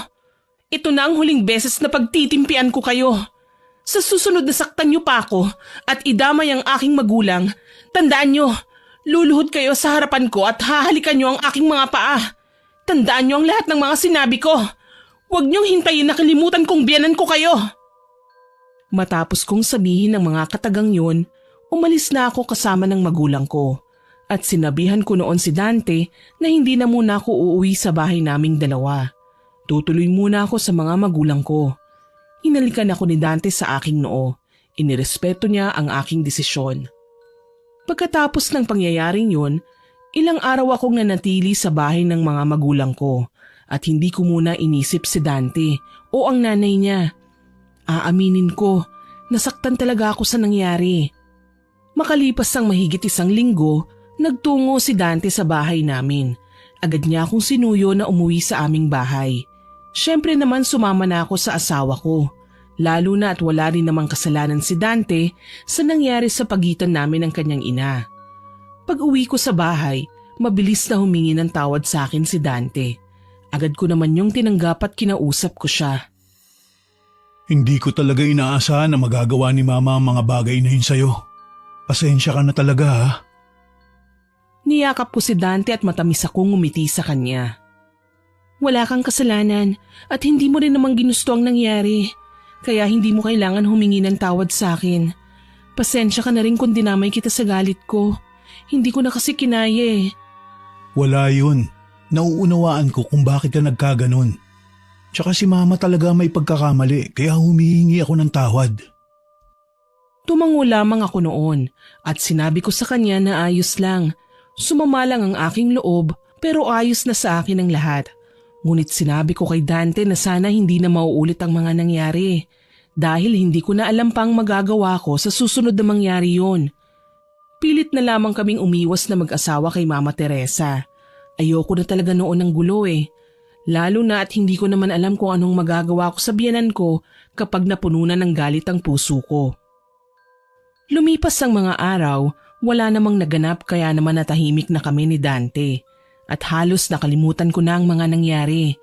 Speaker 1: Ito na ang huling beses na pagtitimpian ko kayo. Sa susunod na saktan niyo pa ako at idamay ang aking magulang, tandaan niyo, luluhod kayo sa harapan ko at hahalikan niyo ang aking mga paa. Tandaan niyo ang lahat ng mga sinabi ko. Huwag niyong hintayin na kalimutan kong biyanan ko kayo. Matapos kong sabihin ng mga katagang yun, umalis na ako kasama ng magulang ko at sinabihan ko noon si Dante na hindi na muna ako uuwi sa bahay naming 2. Tutuloy muna ako sa mga magulang ko. Hinalikan ako ni Dante sa aking noo. Inirespeto niya ang aking desisyon. Pagkatapos ng pangyayaring yun, ilang araw akong nanatili sa bahay ng mga magulang ko at hindi ko muna inisip si Dante o ang nanay niya. Aaminin ko, nasaktan talaga ako sa nangyari. Makalipas ang mahigit 1 linggo, nagtungo si Dante sa bahay namin. Agad niya akong sinuyo na umuwi sa aming bahay. Siyempre naman sumama na ako sa asawa ko. Lalo na at wala rin namang kasalanan si Dante sa nangyari sa pagitan namin ng kanyang ina. Pag uwi ko sa bahay, mabilis na humingi ng tawad sa akin si Dante. Agad ko naman yung tinanggap at kinausap ko siya.
Speaker 2: Hindi ko talaga inaasahan na magagawa ni Mama ang mga bagay na yun sa'yo. Pasensya ka na talaga ha.
Speaker 1: Niyakap ko si Dante at matamis akong ngumiti sa kanya. Wala kang kasalanan at hindi mo rin namang ginusto ang nangyari. Kaya hindi mo kailangan humingi ng tawad sa akin. Pasensya ka na rin kung dinamay kita sa galit ko. Hindi ko na kasi kinaya eh.
Speaker 2: Wala yun. Nauunawaan ko kung bakit ka nagkaganon. Tsaka si Mama talaga may pagkakamali kaya humihingi ako ng tawad.
Speaker 1: Tumango lamang ako noon at sinabi ko sa kanya na ayos lang. Sumama lang ang aking loob pero ayos na sa akin ang lahat. Ngunit sinabi ko kay Dante na sana hindi na mauulit ang mga nangyari dahil hindi ko na alam pang magagawa ko sa susunod na mangyari yon. Pilit na lamang kaming umiwas na mag-asawa kay Mama Teresa. Ayoko na talaga noon ng gulo eh. Lalo na at hindi ko naman alam kung anong magagawa ko sa biyenan ko kapag napuno na ng galit ang puso ko. Lumipas ang mga araw, wala namang naganap kaya naman natahimik na kami ni Dante at halos nakalimutan ko na ang mga nangyari.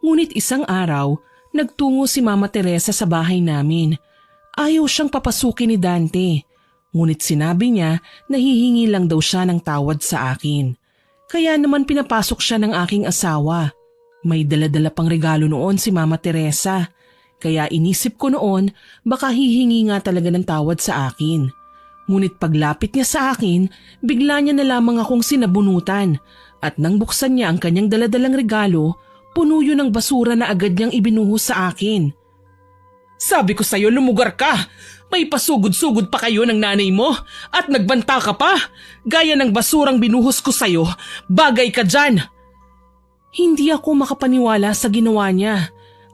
Speaker 1: Ngunit isang araw, nagtungo si Mama Teresa sa bahay namin. Ayaw siyang papasukin ni Dante, ngunit sinabi niya na hihingi lang daw siya ng tawad sa akin. Kaya naman pinapasok siya ng aking asawa. May dala-dala pang regalo noon si Mama Teresa. Kaya inisip ko noon baka hihingi nga talaga ng tawad sa akin. Ngunit paglapit niya sa akin, bigla niya na lamang akong sinabunutan at nang buksan niya ang kanyang daladalang regalo, puno yun ng basura na agad niyang ibinuhos sa akin. Sabi ko sa'yo lumugar ka! May pasugod-sugod pa kayo ng nanay mo at nagbanta ka pa! Gaya ng basurang binuhos ko sa'yo, bagay ka dyan! Hindi ako makapaniwala sa ginawa niya.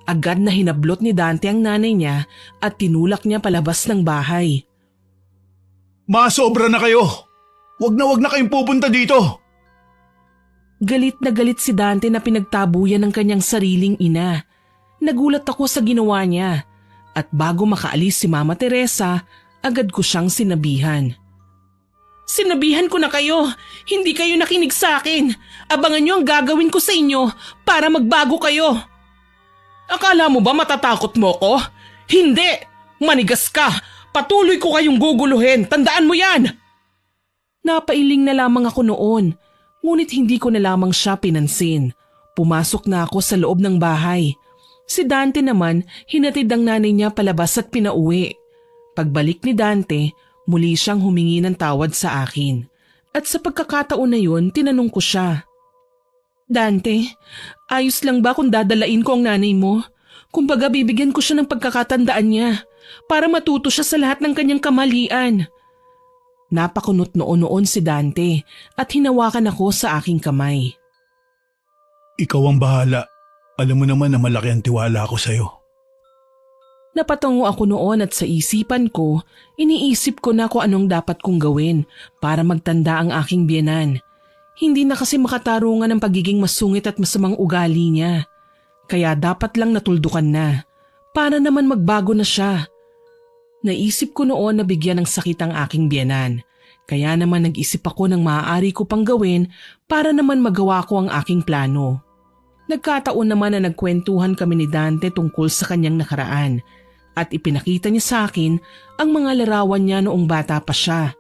Speaker 1: Agad na hinablot ni Dante ang nanay niya at tinulak niya palabas ng bahay.
Speaker 2: Masobra na kayo! Wag na kayong pupunta dito!
Speaker 1: Galit na galit si Dante na pinagtabuyan ng kanyang sariling ina. Nagulat ako sa ginawa niya at bago makaalis si Mama Teresa, agad ko siyang sinabihan. Sinabihan ko na kayo, hindi kayo nakinig sa akin. Abangan niyo ang gagawin ko sa inyo para magbago kayo. Akala mo ba matatakot mo ko? Hindi! Manigas ka! Patuloy ko kayong guguluhin! Tandaan mo yan! Napailing na lamang ako noon, ngunit hindi ko na lamang siya pinansin. Pumasok na ako sa loob ng bahay. Si Dante naman, hinatid ang nanay niya palabas at pinauwi. Pagbalik ni Dante, muli siyang humingi ng tawad sa akin. At sa pagkakataon na yun, tinanong ko siya. Dante, ayos lang ba kung dadalain ko ang nanay mo? Kumbaga bibigyan ko siya ng pagkakatandaan niya para matuto siya sa lahat ng kanyang kamalian. Napakunot noon si Dante at hinawakan ako sa aking kamay.
Speaker 2: Ikaw ang bahala. Alam mo naman na malaki ang tiwala ko sa'yo.
Speaker 1: Napatango ako noon at sa isipan ko, iniisip ko na kung anong dapat kong gawin para magtanda ang aking biyenan. Hindi na kasi makatarungan ang pagiging masungit at masamang ugali niya. Kaya dapat lang natuldukan na. Para naman magbago na siya. Naisip ko noon na bigyan ng sakit ang aking biyenan. Kaya naman nag-isip ako ng maaari ko pang gawin para naman magawa ko ang aking plano. Nagkataon naman na nagkwentuhan kami ni Dante tungkol sa kanyang nakaraan at ipinakita niya sa akin ang mga larawan niya noong bata pa siya.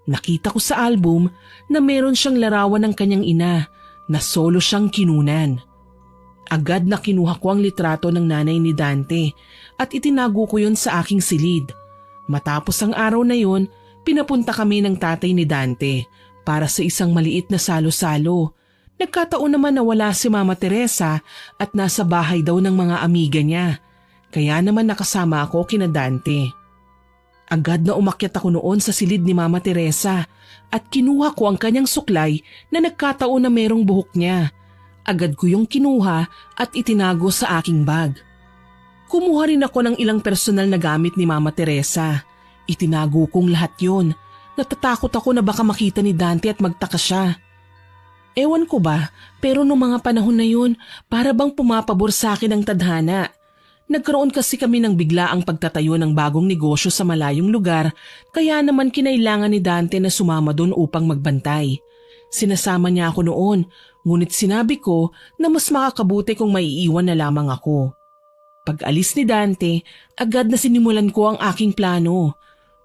Speaker 1: Nakita ko sa album na meron siyang larawan ng kanyang ina na solo siyang kinunan. Agad na kinuha ko ang litrato ng nanay ni Dante at itinago ko yun sa aking silid. Matapos ang araw na yun, pinapunta kami ng tatay ni Dante para sa isang maliit na salo-salo. Nagkataon naman na wala si Mama Teresa at nasa bahay daw ng mga amiga niya. Kaya naman nakasama ako kina Dante. Agad na umakyat ako noon sa silid ni Mama Teresa at kinuha ko ang kanyang suklay na nagkataon na merong buhok niya. Agad ko yung kinuha at itinago sa aking bag. Kumuha rin ako ng ilang personal na gamit ni Mama Teresa. Itinago kong lahat yun. Natatakot ako na baka makita ni Dante at magtaka siya. Ewan ko ba, pero noong mga panahon na yun, para bang pumapabor sa akin ang tadhana. Nagkaroon kasi kami ng biglaang pagtatayo ng bagong negosyo sa malayong lugar, kaya naman kinailangan ni Dante na sumama doon upang magbantay. Sinasama niya ako noon, ngunit sinabi ko na mas makakabuti kung maiiwan na lamang ako. Pag-alis ni Dante, agad na sinimulan ko ang aking plano.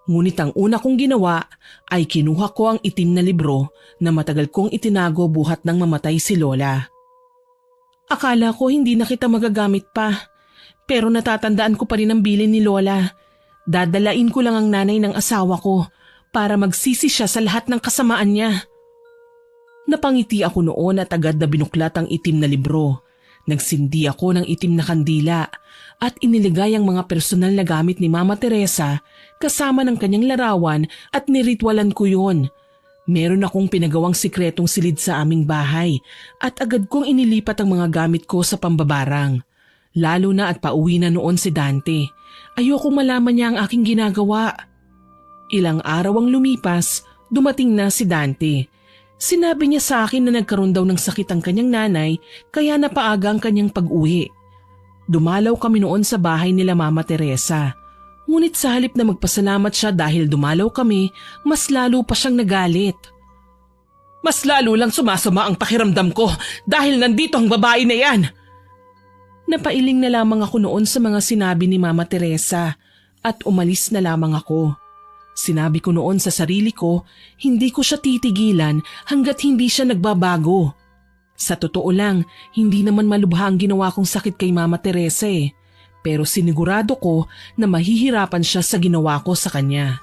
Speaker 1: Ngunit ang una kong ginawa ay kinuha ko ang itim na libro na matagal kong itinago buhat nang mamatay si Lola. Akala ko hindi na kita magagamit pa. Pero natatandaan ko pa rin ang bilin ni Lola. Dadalain ko lang ang nanay ng asawa ko para magsisi siya sa lahat ng kasamaan niya. Napangiti ako noon at agad na binuklat ang itim na libro. Nagsindi ako ng itim na kandila at iniligay ang mga personal na gamit ni Mama Teresa kasama ng kanyang larawan at niritwalan ko yon. Meron akong pinagawang sikretong silid sa aming bahay at agad kong inilipat ang mga gamit ko sa pambabarang. Lalo na at pauwi na noon si Dante. Ayokong malaman niya ang aking ginagawa. Ilang araw ang lumipas, dumating na si Dante. Sinabi niya sa akin na nagkaroon daw ng sakit ang kanyang nanay kaya napaaga ang kanyang pag-uwi. Dumalaw kami noon sa bahay nila Mama Teresa. Ngunit sa halip na magpasalamat siya dahil dumalaw kami, mas lalo pa siyang nagalit. Mas lalo lang sumasama ang pakiramdam ko dahil nandito ang babae na yan. Napailing na lamang ako noon sa mga sinabi ni Mama Teresa at umalis na lamang ako. Sinabi ko noon sa sarili ko, hindi ko siya titigilan hanggat hindi siya nagbabago. Sa totoo lang, hindi naman malubha ang ginawa kong sakit kay Mama Teresa eh. Pero sinigurado ko na mahihirapan siya sa ginawa ko sa kanya.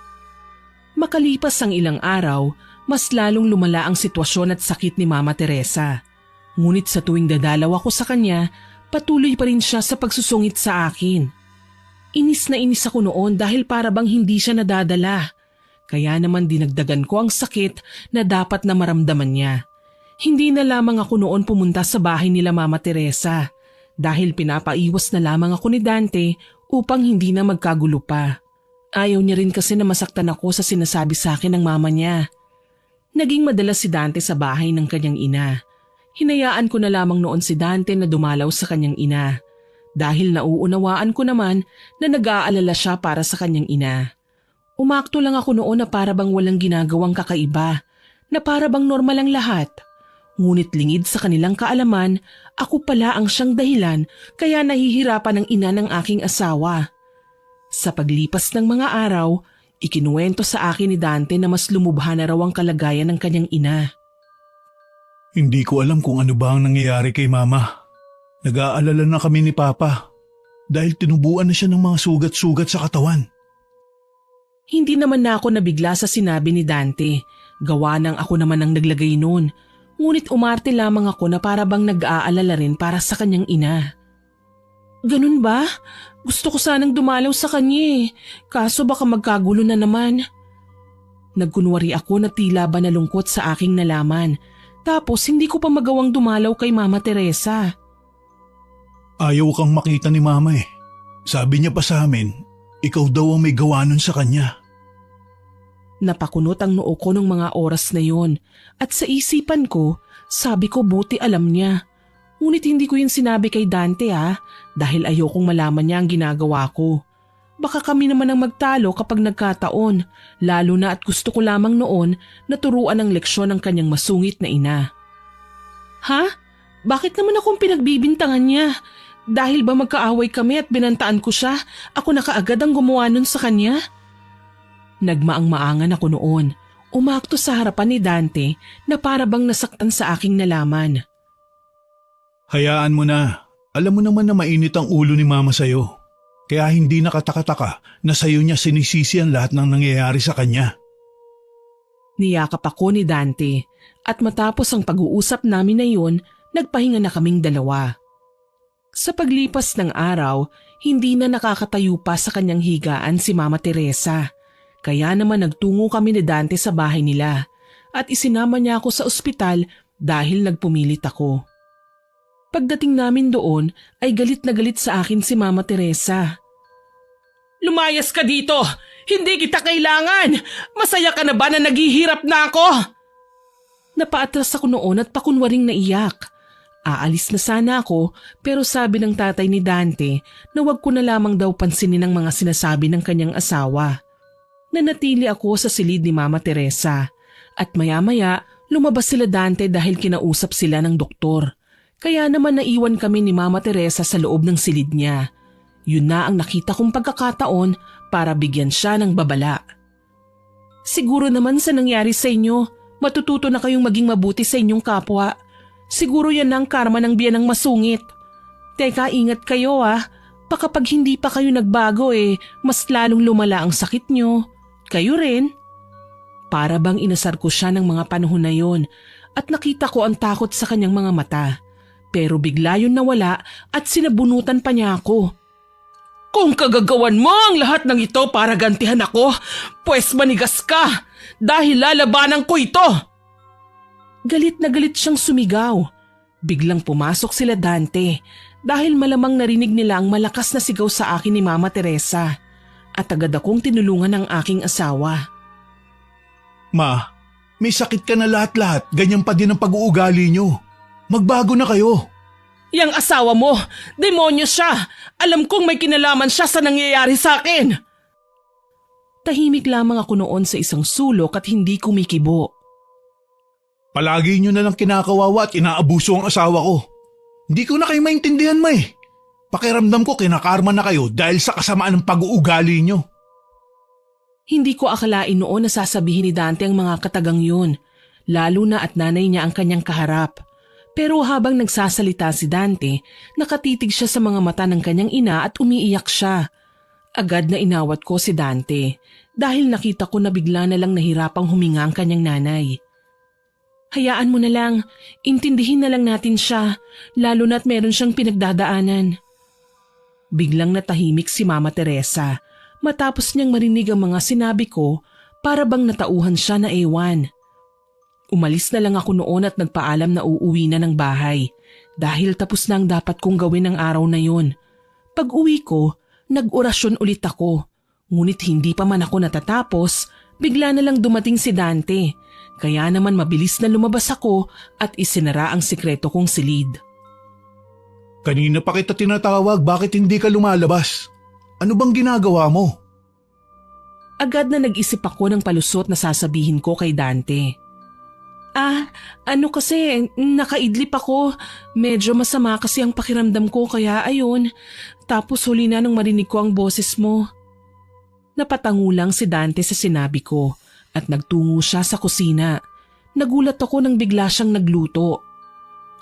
Speaker 1: Makalipas ang ilang araw, mas lalong lumala ang sitwasyon at sakit ni Mama Teresa. Ngunit sa tuwing dadalaw ako sa kanya, patuloy pa rin siya sa pagsusungit sa akin. Inis na inis ako noon dahil para bang hindi siya nadadala. Kaya naman dinagdagan ko ang sakit na dapat na maramdaman niya. Hindi na lamang ako noon pumunta sa bahay nila Mama Teresa dahil pinapaiwas na lamang ako ni Dante upang hindi na magkagulo pa. Ayaw niya rin kasi na masaktan ako sa sinasabi sa akin ng mama niya. Naging madalas si Dante sa bahay ng kanyang ina. Hinayaan ko na lamang noon si Dante na dumalaw sa kanyang ina dahil nauunawaan ko naman na nag-aalala siya para sa kanyang ina. Umakto lang ako noon na para bang walang ginagawang kakaiba, na para bang normal ang lahat. Ngunit lingid sa kanilang kaalaman, ako pala ang siyang dahilan kaya nahihirapan ang ina ng aking asawa. Sa paglipas ng mga araw, ikinuwento sa akin ni Dante na mas lumubha na raw ang kalagayan ng kanyang ina.
Speaker 2: Hindi ko alam kung ano ba ang nangyayari kay Mama. Nag-aalala na kami ni Papa dahil tinubuan na siya ng mga sugat-sugat sa katawan.
Speaker 1: Hindi naman na ako nabigla sa sinabi ni Dante. Gawa ng ako naman ang naglagay noon. Ngunit umarte lamang ako na para bang nag-aalala rin para sa kanyang ina. Ganun ba? Gusto ko sanang dumalaw sa kanya eh. Kaso baka magkagulo na naman. Nagkunwari ako na tila ba nalungkot sa aking nalaman. Tapos hindi ko pa magawang dumalaw kay Mama Teresa.
Speaker 2: Ayaw kang makita ni Mama eh. Sabi niya pa sa amin, ikaw daw ang may gawa nun sa kanya.
Speaker 1: Napakunot ang noo ko ng mga oras na yon at sa isipan ko, sabi ko buti alam niya. Ngunit hindi ko yun sinabi kay Dante dahil ayokong malaman niya ang ginagawa ko. Baka kami naman ang magtalo kapag nagkataon, lalo na at gusto ko lamang noon na turuan ng leksyon ng kanyang masungit na ina. Ha? Bakit naman akong pinagbibintangan niya? Dahil ba magkaaway kami at binantaan ko siya, ako na kaagad ang gumawa nun sa kanya? Nagmaang-maangan ako noon. Umakto sa harapan ni Dante na para bang nasaktan sa aking nalaman.
Speaker 2: Hayaan mo na. Alam mo naman na mainit ang ulo ni Mama sa'yo. Kaya hindi nakataka-taka na sa'yo niya sinisisi ang lahat ng nangyayari sa kanya.
Speaker 1: Niyakap ako ni Dante at matapos ang pag-uusap namin na yun, nagpahinga na kaming dalawa. Sa paglipas ng araw, hindi na nakakatayo pa sa kanyang higaan si Mama Teresa. Kaya naman nagtungo kami ni Dante sa bahay nila at isinama niya ako sa ospital dahil nagpumilit ako. Pagdating namin doon ay galit na galit sa akin si Mama Teresa. Lumayas ka dito! Hindi kita kailangan! Masaya ka na ba na naghihirap na ako? Napaatras ako noon at pakunwaring naiyak. Aalis na sana ako pero sabi ng tatay ni Dante na wag ko na lamang daw pansinin ang mga sinasabi ng kanyang asawa. Nanatili ako sa silid ni Mama Teresa at maya-maya lumabas sila Dante dahil kinausap sila ng doktor. Kaya naman naiwan kami ni Mama Teresa sa loob ng silid niya. Yun na ang nakita kong pagkakataon para bigyan siya ng babala. Siguro naman sa nangyari sa inyo, matututo na kayong maging mabuti sa inyong kapwa. Siguro yan ang karma ng biyanang masungit. Teka, ingat kayo Baka pag hindi pa kayo nagbago mas lalong lumala ang sakit nyo. Kayo rin. Para bang inasar ko siya ng mga panahon na yon at nakita ko ang takot sa kanyang mga mata. Pero bigla yun nawala at sinabunutan pa niya ako. Kung kagagawan mo ang lahat ng ito para gantihan ako, pues manigas ka dahil lalabanan ko ito. Galit na galit siyang sumigaw. Biglang pumasok sila Dante dahil malamang narinig nila ang malakas na sigaw sa akin ni Mama Teresa at agad akong tinulungan ng aking asawa.
Speaker 2: Ma, may sakit ka na lahat-lahat, ganyan pa din ang pag-uugali niyo. Magbago na kayo.
Speaker 1: Yang asawa mo, demonyo siya. Alam kong may kinalaman siya sa nangyayari sa akin. Tahimik lamang ako noon sa isang sulok at hindi kumikibo.
Speaker 2: Palagi nyo na lang kinakawawa at inaabuso ang asawa ko. Hindi ko na kayo maintindihan, May. Pakiramdam ko kinakarma na kayo dahil sa kasamaan ng pag-uugali nyo.
Speaker 1: Hindi ko akalain noon na sasabihin ni Dante ang mga katagang yun, lalo na at nanay niya ang kanyang kaharap. Pero habang nagsasalita si Dante, nakatitig siya sa mga mata ng kanyang ina at umiiyak siya. Agad na inawat ko si Dante dahil nakita ko na bigla na lang nahirapang huminga ang kanyang nanay. Hayaan mo na lang, intindihin na lang natin siya, lalo na't meron siyang pinagdadaanan. Biglang natahimik si Mama Teresa matapos niyang marinig ang mga sinabi ko para bang natauhan siya na ewan. Umalis na lang ako noon at nagpaalam na uuwi na ng bahay dahil tapos na ang dapat kong gawin ng araw na yun. Pag uwi ko, nag-orasyon ulit ako. Ngunit hindi pa man ako natatapos, bigla na lang dumating si Dante. Kaya naman mabilis na lumabas ako at isinara ang sikreto kong silid.
Speaker 2: Kanina pa kita tinatawag, bakit hindi ka lumalabas? Ano bang ginagawa mo?
Speaker 1: Agad na nag-isip ako ng palusot na sasabihin ko kay Dante. Ano kasi, nakaidlip ako. Medyo masama kasi ang pakiramdam ko kaya ayun. Tapos huli na nung marinig ko ang boses mo. Napatango lang si Dante sa sinabi ko at nagtungo siya sa kusina. Nagulat ako nang bigla siyang nagluto.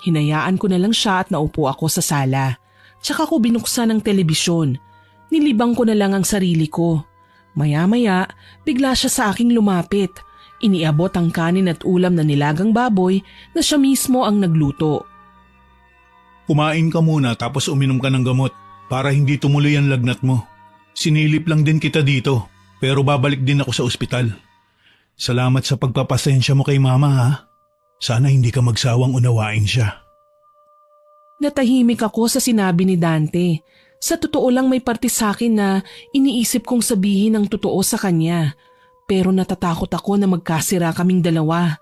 Speaker 1: Hinayaan ko na lang siya at naupo ako sa sala. Tsaka ko binuksan ang telebisyon. Nilibang ko na lang ang sarili ko. Maya-maya, bigla siya sa aking lumapit. Iniabot ang kanin at ulam na nilagang baboy na siya mismo ang nagluto.
Speaker 2: Kumain ka muna tapos uminom ka ng gamot para hindi tumuloy ang lagnat mo. Sinilip lang din kita dito pero babalik din ako sa ospital. Salamat sa pagpapasensya mo kay Mama ha. Sana hindi ka magsawang unawain siya.
Speaker 1: Natahimik ako sa sinabi ni Dante. Sa totoo lang may parte sa akin na iniisip kong sabihin ang totoo sa kanya. Pero natatakot ako na magkasira kaming dalawa.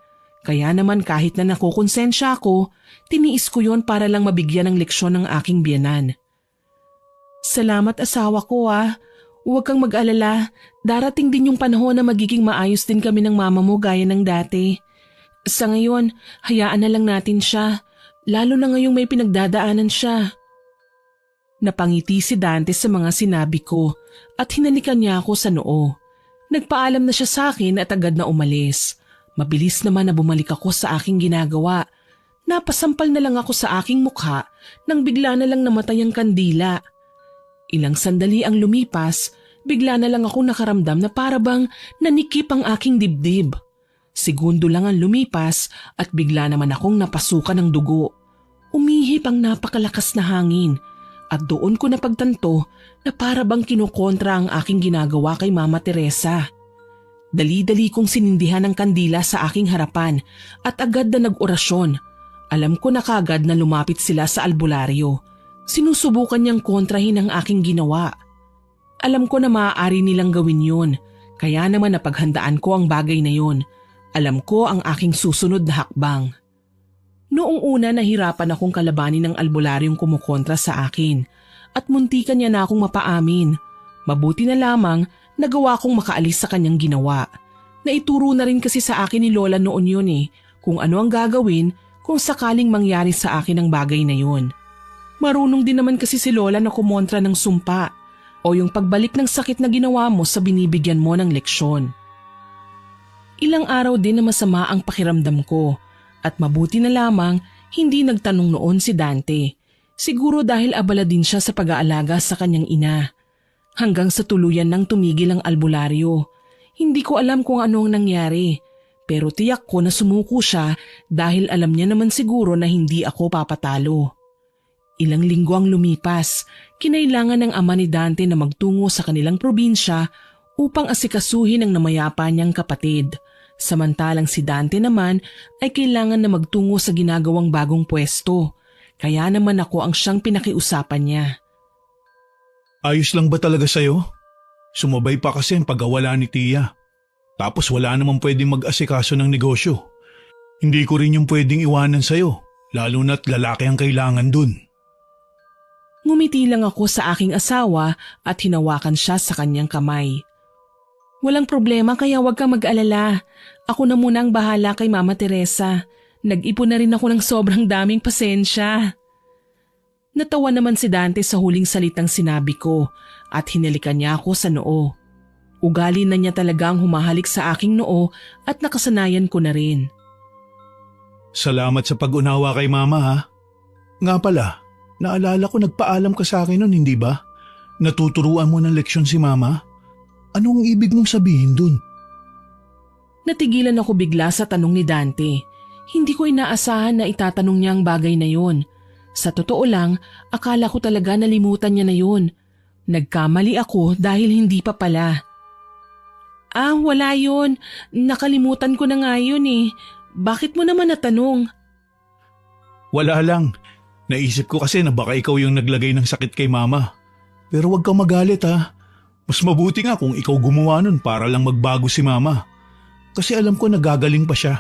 Speaker 1: Kaya naman kahit na nakukonsensya ako, tiniis ko yon para lang mabigyan ng leksyon ng aking biyenan. Salamat asawa ko Huwag kang mag-alala, darating din yung panahon na magiging maayos din kami ng mama mo gaya ng dati. Sa ngayon, hayaan na lang natin siya, lalo na ngayong may pinagdadaanan siya. Napangiti si Dante sa mga sinabi ko at hinalikan niya ako sa noo. Nagpaalam na siya sa akin at agad na umalis. Mabilis naman na bumalik ako sa aking ginagawa. Napasampal na lang ako sa aking mukha nang bigla na lang namatay ang kandila. Ilang sandali ang lumipas, bigla na lang akong nakaramdam na para bang nanikip ang aking dibdib. Segundo lang ang lumipas at bigla naman akong napasukan ng dugo. Umihip ang napakalakas na hangin at doon ko napagtanto na para bang kinukontra ang aking ginagawa kay Mama Teresa. Dali-dali kong sinindihan ang kandila sa aking harapan at agad na nag-orasyon. Alam ko na kaagad na lumapit sila sa albularyo. Sinusubukan niyang kontrahin ang aking ginawa. Alam ko na maaari nilang gawin yun, kaya naman napaghandaan ko ang bagay na yun. Alam ko ang aking susunod na hakbang. Noong una nahirapan akong kalabanin ng albularyong kumukontra sa akin at muntikan niya na akong mapaamin. Mabuti na lamang nagawa kong makaalis sa kanyang ginawa. Naituro na rin kasi sa akin ni Lola noon yun kung ano ang gagawin kung sakaling mangyari sa akin ang bagay na yun. Marunong din naman kasi si Lola na kumontra ng sumpa o yung pagbalik ng sakit na ginawa mo sa binibigyan mo ng leksyon. Ilang araw din na masama ang pakiramdam ko at mabuti na lamang hindi nagtanong noon si Dante. Siguro dahil abala din siya sa pag-aalaga sa kanyang ina. Hanggang sa tuluyan nang tumigil ang albularyo. Hindi ko alam kung ano ang nangyari pero tiyak ko na sumuko siya dahil alam niya naman siguro na hindi ako papatalo. Ilang linggo ang lumipas, kinailangan ng ama ni Dante na magtungo sa kanilang probinsya upang asikasuhin ang namayapa niyang kapatid. Samantalang si Dante naman ay kailangan na magtungo sa ginagawang bagong pwesto. Kaya naman ako ang siyang pinakiusapan niya.
Speaker 2: Ayos lang ba talaga sa'yo? Sumabay pa kasi ang pagkawala ni Tia. Tapos wala namang pwedeng mag-asikaso ng negosyo. Hindi ko rin yung pwedeng iwanan sa'yo, lalo na't lalaki ang kailangan dun.
Speaker 1: Ngumiti lang ako sa aking asawa at hinawakan siya sa kanyang kamay. Walang problema kaya huwag kang mag-alala. Ako na muna ang bahala kay Mama Teresa. Nag-ipon na rin ako ng sobrang daming pasensya. Natawa naman si Dante sa huling salitang sinabi ko at hinalikan niya ako sa noo. Ugali na niya talagang humahalik sa aking noo at nakasanayan ko na rin.
Speaker 2: Salamat sa pag-unawa kay Mama ha. Nga pala, naalala ko nagpaalam ka sa akin nun, hindi ba? Natuturuan mo ng leksyon si Mama? Anong ibig mong sabihin dun?
Speaker 1: Natigilan ako bigla sa tanong ni Dante. Hindi ko inaasahan na itatanong niya ang bagay na yon. Sa totoo lang, akala ko talaga nalimutan niya na yun. Nagkamali ako dahil hindi pa pala. Wala yun. Nakalimutan ko na nga yun eh. Bakit mo naman natanong?
Speaker 2: Wala lang. Naisip ko kasi na baka ikaw yung naglagay ng sakit kay Mama. Pero wag kang magalit ha. Mas mabuti nga kung ikaw gumawa nun para lang magbago si Mama. Kasi alam ko nagagaling pa siya.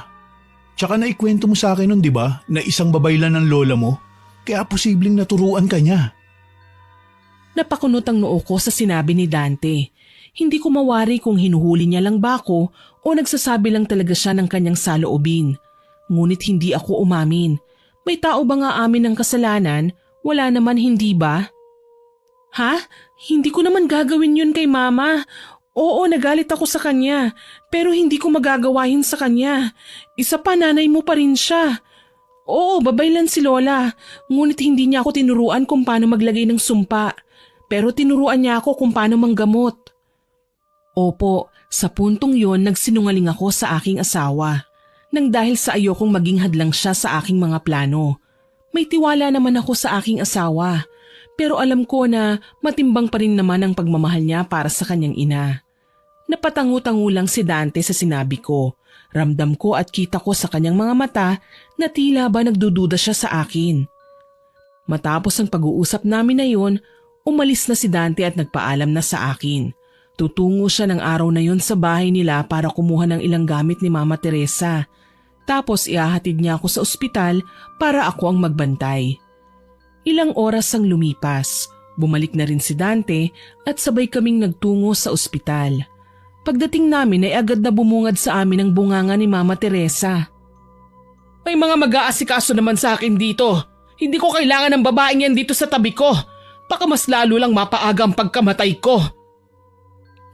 Speaker 2: Tsaka naikwento mo sa akin nun, di ba, na isang babay lang ng lola mo? Kaya posibleng naturuan ka niya.
Speaker 1: Napakunot ang noo ko sa sinabi ni Dante. Hindi ko mawari kung hinuhuli niya lang ba ako o nagsasabi lang talaga siya ng kanyang saloobin. Ngunit hindi ako umamin. May tao ba nga amin ng kasalanan? Wala naman, hindi ba? Ha? Hindi ko naman gagawin yun kay Mama. Oo, nagalit ako sa kanya. Pero hindi ko magagawa yun sa kanya. Isa pa, nanay mo pa rin siya. Oo, babay lang si Lola. Ngunit hindi niya ako tinuruan kung paano maglagay ng sumpa. Pero tinuruan niya ako kung paano manggamot. Opo, sa puntong yon nagsinungaling ako sa aking asawa. Nang dahil sa ayokong maging hadlang siya sa aking mga plano. May tiwala naman ako sa aking asawa. Pero alam ko na matimbang pa rin naman ang pagmamahal niya para sa kanyang ina. Napatangu-tangu lang si Dante sa sinabi ko. Ramdam ko at kita ko sa kanyang mga mata na tila ba nagdududa siya sa akin. Matapos ang pag-uusap namin na yun, umalis na si Dante at nagpaalam na sa akin. Tutungo siya ng araw na yun sa bahay nila para kumuha ng ilang gamit ni Mama Teresa. Tapos ihahatid niya ako sa ospital para ako ang magbantay. Ilang oras ang lumipas. Bumalik na rin si Dante at sabay kaming nagtungo sa ospital. Pagdating namin ay agad na bumungad sa amin ang bunganga ni Mama Teresa. May mga mag-aasikaso naman sa akin dito. Hindi ko kailangan ng babaeng yan dito sa tabi ko. Baka mas lalo lang mapaaga ang pagkamatay ko.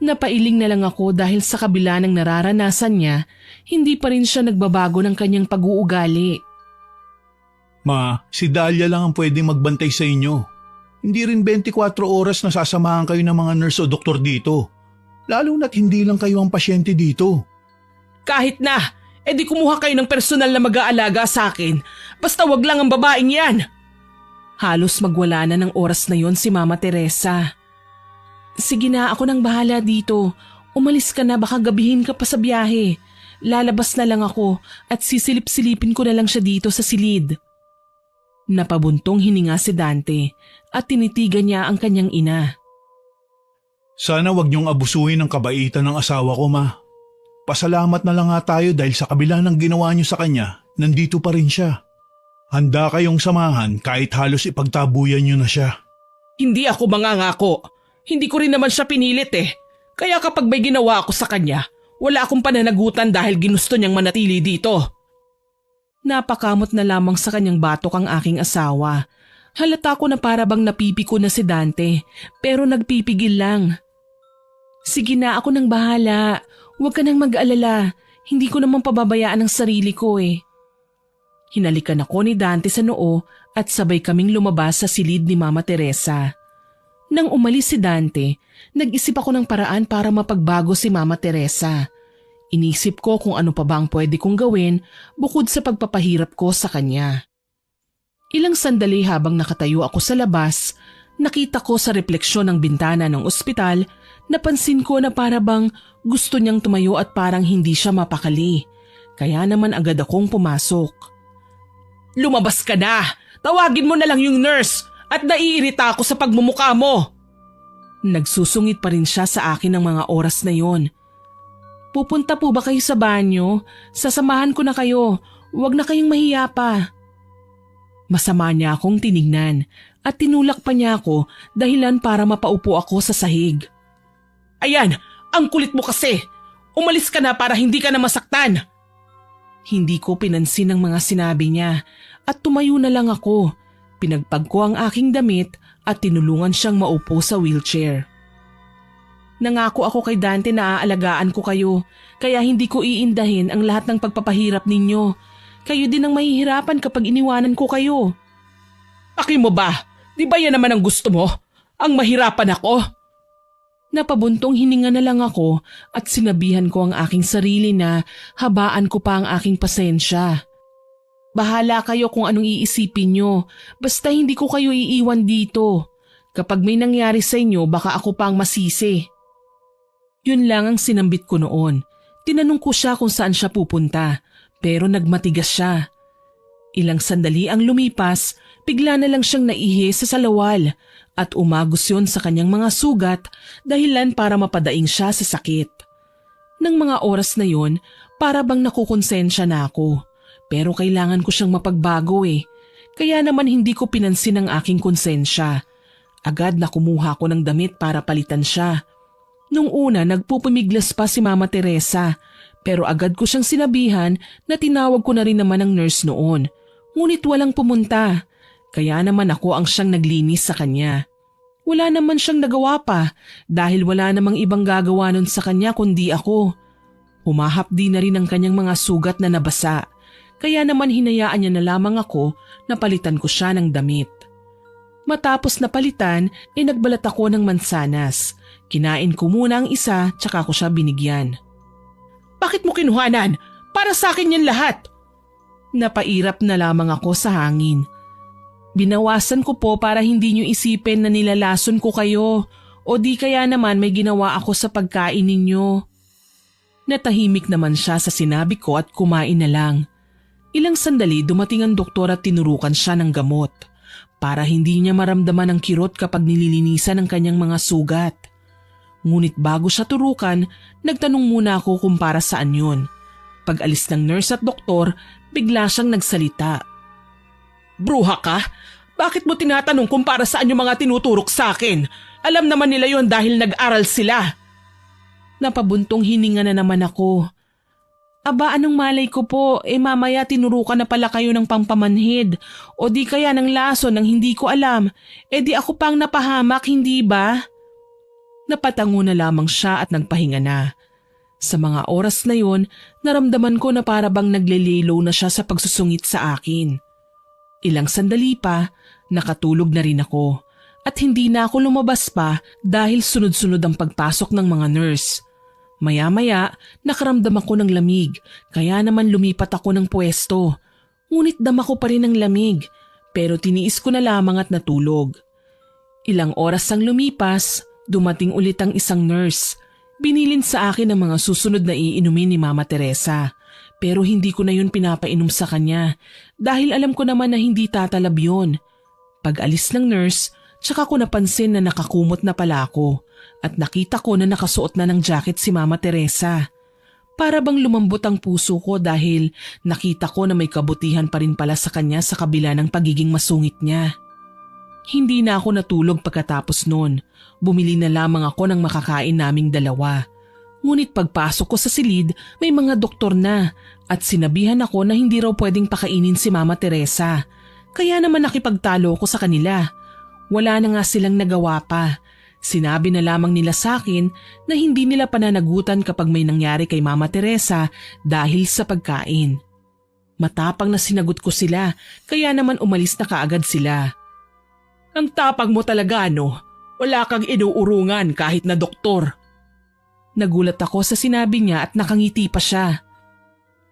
Speaker 1: Napailing na lang ako dahil sa kabila ng nararanasan niya, hindi pa rin siya nagbabago ng kanyang pag-uugali.
Speaker 2: Ma, si Dahlia lang ang pwedeng magbantay sa inyo. Hindi rin 24 oras na sasamahan kayo ng mga nurse o doktor dito. Lalo na't hindi lang kayo ang pasyente dito.
Speaker 1: Kahit na, edi kumuha kayo ng personal na mag-aalaga sa akin. Basta wag lang ang babaeng yan. Halos magwala na ng oras na yon si Mama Teresa. Sige na, ako nang bahala dito. Umalis ka na, baka gabihin ka pa sa biyahe. Lalabas na lang ako at sisilip-silipin ko na lang siya dito sa silid. Napabuntong hininga si Dante at tinitigan niya ang kanyang ina.
Speaker 2: Sana wag niyong abusuhin ang kabaitan ng asawa ko, Ma. Pasalamat na lang nga tayo dahil sa kabila ng ginawa niyo sa kanya, nandito pa rin siya. Handa kayong samahan kahit halos ipagtabuyan niyo na siya.
Speaker 1: Hindi ako mangangako. Hindi ko rin naman siya pinilit eh. Kaya kapag may ginawa ako sa kanya, wala akong pananagutan dahil ginusto niyang manatili dito. Napakamot na lamang sa kanyang batok ang aking asawa. Halata ko na para bang napipiko na si Dante, pero nagpipigil lang. Sige na, ako nang bahala. Huwag ka nang mag-alala. Hindi ko naman pababayaan ang sarili ko eh. Hinalikan ako ni Dante sa noo at sabay kaming lumabas sa silid ni Mama Teresa. Nang umalis si Dante, nag-isip ako ng paraan para mapagbago si Mama Teresa. Inisip ko kung ano pa ba ang pwede kong gawin bukod sa pagpapahirap ko sa kanya. Ilang sandali habang nakatayo ako sa labas, nakita ko sa refleksyon ng bintana ng ospital, napansin ko na para bang gusto niyang tumayo at parang hindi siya mapakali. Kaya naman agad akong pumasok. Lumabas ka na! Tawagin mo na lang yung nurse at naiirita ako sa pagmumukha mo! Nagsusungit pa rin siya sa akin ng mga oras na yon. Pupunta po ba kayo sa banyo? Sasamahan ko na kayo. Huwag na kayong mahiya pa. Masama niya akong tinignan at tinulak pa niya ako dahilan para mapaupo ako sa sahig. Ayan, Ang kulit mo kasi! Umalis ka na para hindi ka na masaktan! Hindi ko pinansin ang mga sinabi niya at tumayo na lang ako. Pinagpag ko ang aking damit at tinulungan siyang maupo sa wheelchair. Nangako ako kay Dante na aalagaan ko kayo, kaya hindi ko iindahin ang lahat ng pagpapahirap ninyo. Kayo din ang mahihirapan kapag iniwanan ko kayo. Paki mo ba? Di ba yan naman ang gusto mo? Ang mahirapan ako? Napabuntong hininga na lang ako at sinabihan ko ang aking sarili na habaan ko pa ang aking pasensya. Bahala kayo kung anong iisipin nyo, basta hindi ko kayo iiwan dito. Kapag may nangyari sa inyo, baka ako pa ang masisi. Yun lang ang sinambit ko noon. Tinanong ko siya kung saan siya pupunta, pero nagmatigas siya. Ilang sandali ang lumipas, bigla na lang siyang naihi sa salawal at umagos yun sa kanyang mga sugat dahilan para mapadaing siya sa sakit. Nang mga oras na yun, para bang nakukonsensya na ako. Pero kailangan ko siyang mapagbago Kaya naman hindi ko pinansin ang aking konsensya. Agad na kumuha ko ng damit para palitan siya. Nung una nagpupumiglas pa si Mama Teresa, pero agad ko siyang sinabihan na tinawag ko na rin naman ang nurse noon. Ngunit walang pumunta. Kaya naman ako ang siyang naglinis sa kanya. Wala naman siyang nagawa pa dahil wala namang ibang gagawa nun sa kanya kundi ako. Humahapdi na rin ang kanyang mga sugat na nabasa. Kaya naman hinayaan niya na lamang ako na palitan ko siya ng damit. Matapos na palitan, nagbalat ako ng mansanas. Kinain ko muna ang isa tsaka ko siya binigyan. Bakit mo kinuhanan? Para sa akin yan lahat! Napairap na lamang ako sa hangin. Binawasan ko po para hindi niyo isipin na nilalason ko kayo o di kaya naman may ginawa ako sa pagkain ninyo. Natahimik naman siya sa sinabi ko at kumain na lang. Ilang sandali dumating ang doktor at tinurukan siya ng gamot para hindi niya maramdaman ang kirot kapag nililinisan ang kanyang mga sugat. Ngunit bago siya turukan, nagtanong muna ako kung para saan yun. Pag alis ng nurse at doktor, bigla siyang nagsalita. Bruha ka? Bakit mo tinatanong kung para saan yung mga tinuturok sa akin? Alam naman nila yon dahil nag-aral sila. Napabuntong hininga na naman ako. Aba, anong malay ko po, mamaya tinurukan na pala kayo ng pampamanhid o di kaya ng lason ng hindi ko alam, di ako pang napahamak, hindi ba? Napatango na lamang siya at nagpahinga na. Sa mga oras na yon, naramdaman ko na para bang naglelelo na siya sa pagsusungit sa akin. Ilang sandali pa, nakatulog na rin ako at hindi na ako lumabas pa dahil sunod-sunod ang pagpasok ng mga nurse. Maya-maya, nakaramdam ako ng lamig kaya naman lumipat ako ng pwesto. Ngunit dama ko pa rin ang lamig pero tiniis ko na lamang at natulog. Ilang oras ang lumipas, dumating ulit ang isang nurse. Binilin sa akin ang mga susunod na iinumin ni Mama Teresa. Pero hindi ko na yun pinapainom sa kanya dahil alam ko naman na hindi tatalab yun. Pag alis ng nurse, tsaka ko napansin na nakakumot na pala ako at nakita ko na nakasuot na ng jacket si Mama Teresa. Para bang lumambot ang puso ko dahil nakita ko na may kabutihan pa rin pala sa kanya sa kabila ng pagiging masungit niya. Hindi na ako natulog pagkatapos noon. Bumili na lamang ako ng makakain naming dalawa. Ngunit pagpasok ko sa silid, may mga doktor na at sinabihan ako na hindi raw pwedeng pakainin si Mama Teresa. Kaya naman nakipagtalo ko sa kanila. Wala na nga silang nagawa pa. Sinabi na lamang nila sa akin na hindi nila pananagutan kapag may nangyari kay Mama Teresa dahil sa pagkain. Matapang na sinagot ko sila kaya naman umalis na kaagad sila. Ang tapang mo talaga, no? Wala kang inuurungan kahit na doktor. Nagulat ako sa sinabi niya at nakangiti pa siya.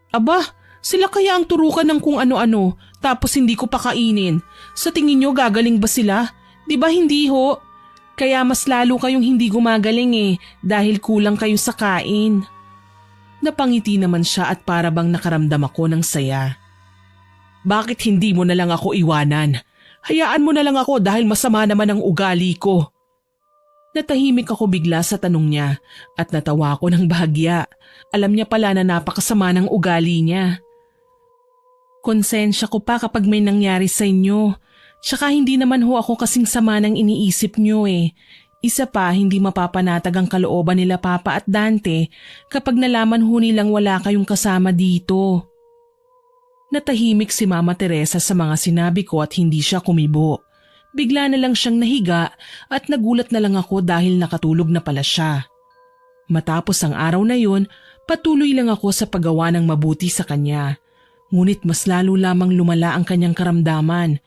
Speaker 1: Aba, sila kaya ang turukan ng kung ano-ano tapos hindi ko pakainin. Sa tingin niyo gagaling ba sila? Di ba hindi ho? Kaya mas lalo kayong hindi gumagaling dahil kulang kayo sa kain. Napangiti naman siya at para bang nakaramdam ako ng saya. Bakit hindi mo na lang ako iwanan? Hayaan mo na lang ako dahil masama naman ang ugali ko. Natahimik ako bigla sa tanong niya at natawa ako ng bahagya. Alam niya pala na napakasama ng ugali niya. Konsensya ko pa kapag may nangyari sa inyo. Tsaka hindi naman ho ako kasing sama ng iniisip niyo Isa pa, hindi mapapanatag ang kalooban nila Papa at Dante kapag nalaman ho nilang wala kayong kasama dito. Natahimik si Mama Teresa sa mga sinabi ko at hindi siya kumibo. Bigla na lang siyang nahiga at nagulat na lang ako dahil nakatulog na pala siya. Matapos ang araw na yun, patuloy lang ako sa paggawa ng mabuti sa kanya. Ngunit mas lalo lamang lumala ang kanyang karamdaman.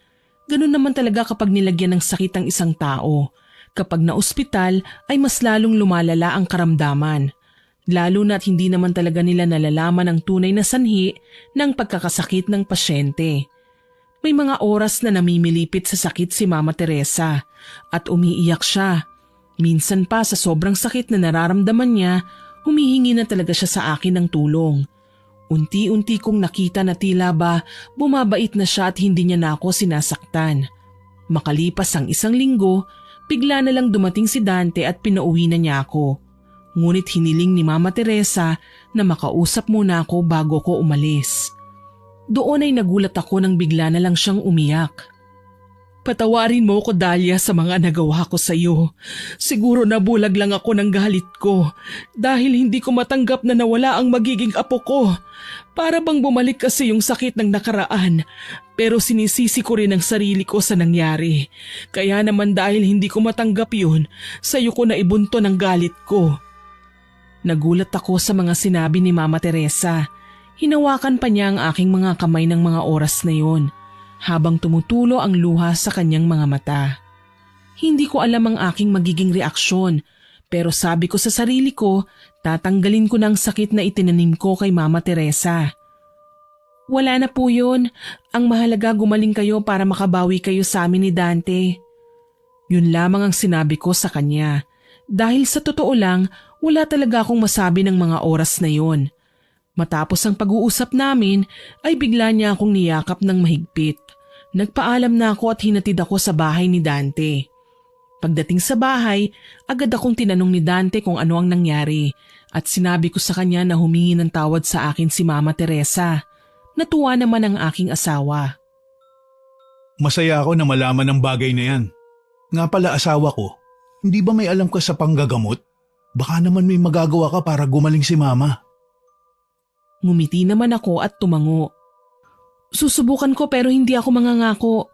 Speaker 1: Ganun naman talaga kapag nilagyan ng sakit ang isang tao. Kapag na-ospital ay mas lalong lumalala ang karamdaman. Lalo na't hindi naman talaga nila nalalaman ang tunay na sanhi ng pagkakasakit ng pasyente. May mga oras na namimilipit sa sakit si Mama Teresa at umiiyak siya. Minsan pa sa sobrang sakit na nararamdaman niya, humihingi na talaga siya sa akin ng tulong. Unti-unti kong nakita na tila ba bumabait na siya at hindi niya na ako sinasaktan. Makalipas ang 1 linggo, bigla na lang dumating si Dante at pinauwi na niya ako. Ngunit hiniling ni Mama Teresa na makausap muna ako bago ko umalis. Doon ay nagulat ako nang bigla na lang siyang umiyak. Patawarin mo ko Dahlia sa mga nagawa ko sa iyo. Siguro nabulag lang ako ng galit ko dahil hindi ko matanggap na nawala ang magiging apo ko. Para bang bumalik kasi yung sakit ng nakaraan. Pero sinisisi ko rin ang sarili ko sa nangyari. Kaya naman dahil hindi ko matanggap yun, sa iyo ko na ibunto ng galit ko. Nagulat ako sa mga sinabi ni Mama Teresa. Hinawakan pa niya ang aking mga kamay ng mga oras na yun, habang tumutulo ang luha sa kanyang mga mata. Hindi ko alam ang aking magiging reaksyon, pero sabi ko sa sarili ko, tatanggalin ko ng sakit na itinanim ko kay Mama Teresa. Wala na po yun. Ang mahalaga gumaling kayo para makabawi kayo sa amin ni Dante. Yun lamang ang sinabi ko sa kanya. Dahil sa totoo lang, wala talaga akong masabi ng mga oras na yun. Matapos ang pag-uusap namin, ay bigla niya akong niyakap ng mahigpit. Nagpaalam na ako at hinatid ako sa bahay ni Dante. Pagdating sa bahay, agad akong tinanong ni Dante kung ano ang nangyari at sinabi ko sa kanya na humingi ng tawad sa akin si Mama Teresa. Natuwa naman ang aking asawa.
Speaker 2: Masaya ako na malaman ang bagay na yan. Nga pala asawa ko, hindi ba may alam ka sa panggagamot? Baka naman may magagawa ka para gumaling si Mama.
Speaker 1: Ngumiti naman ako at tumango. Susubukan ko pero hindi ako mangangako.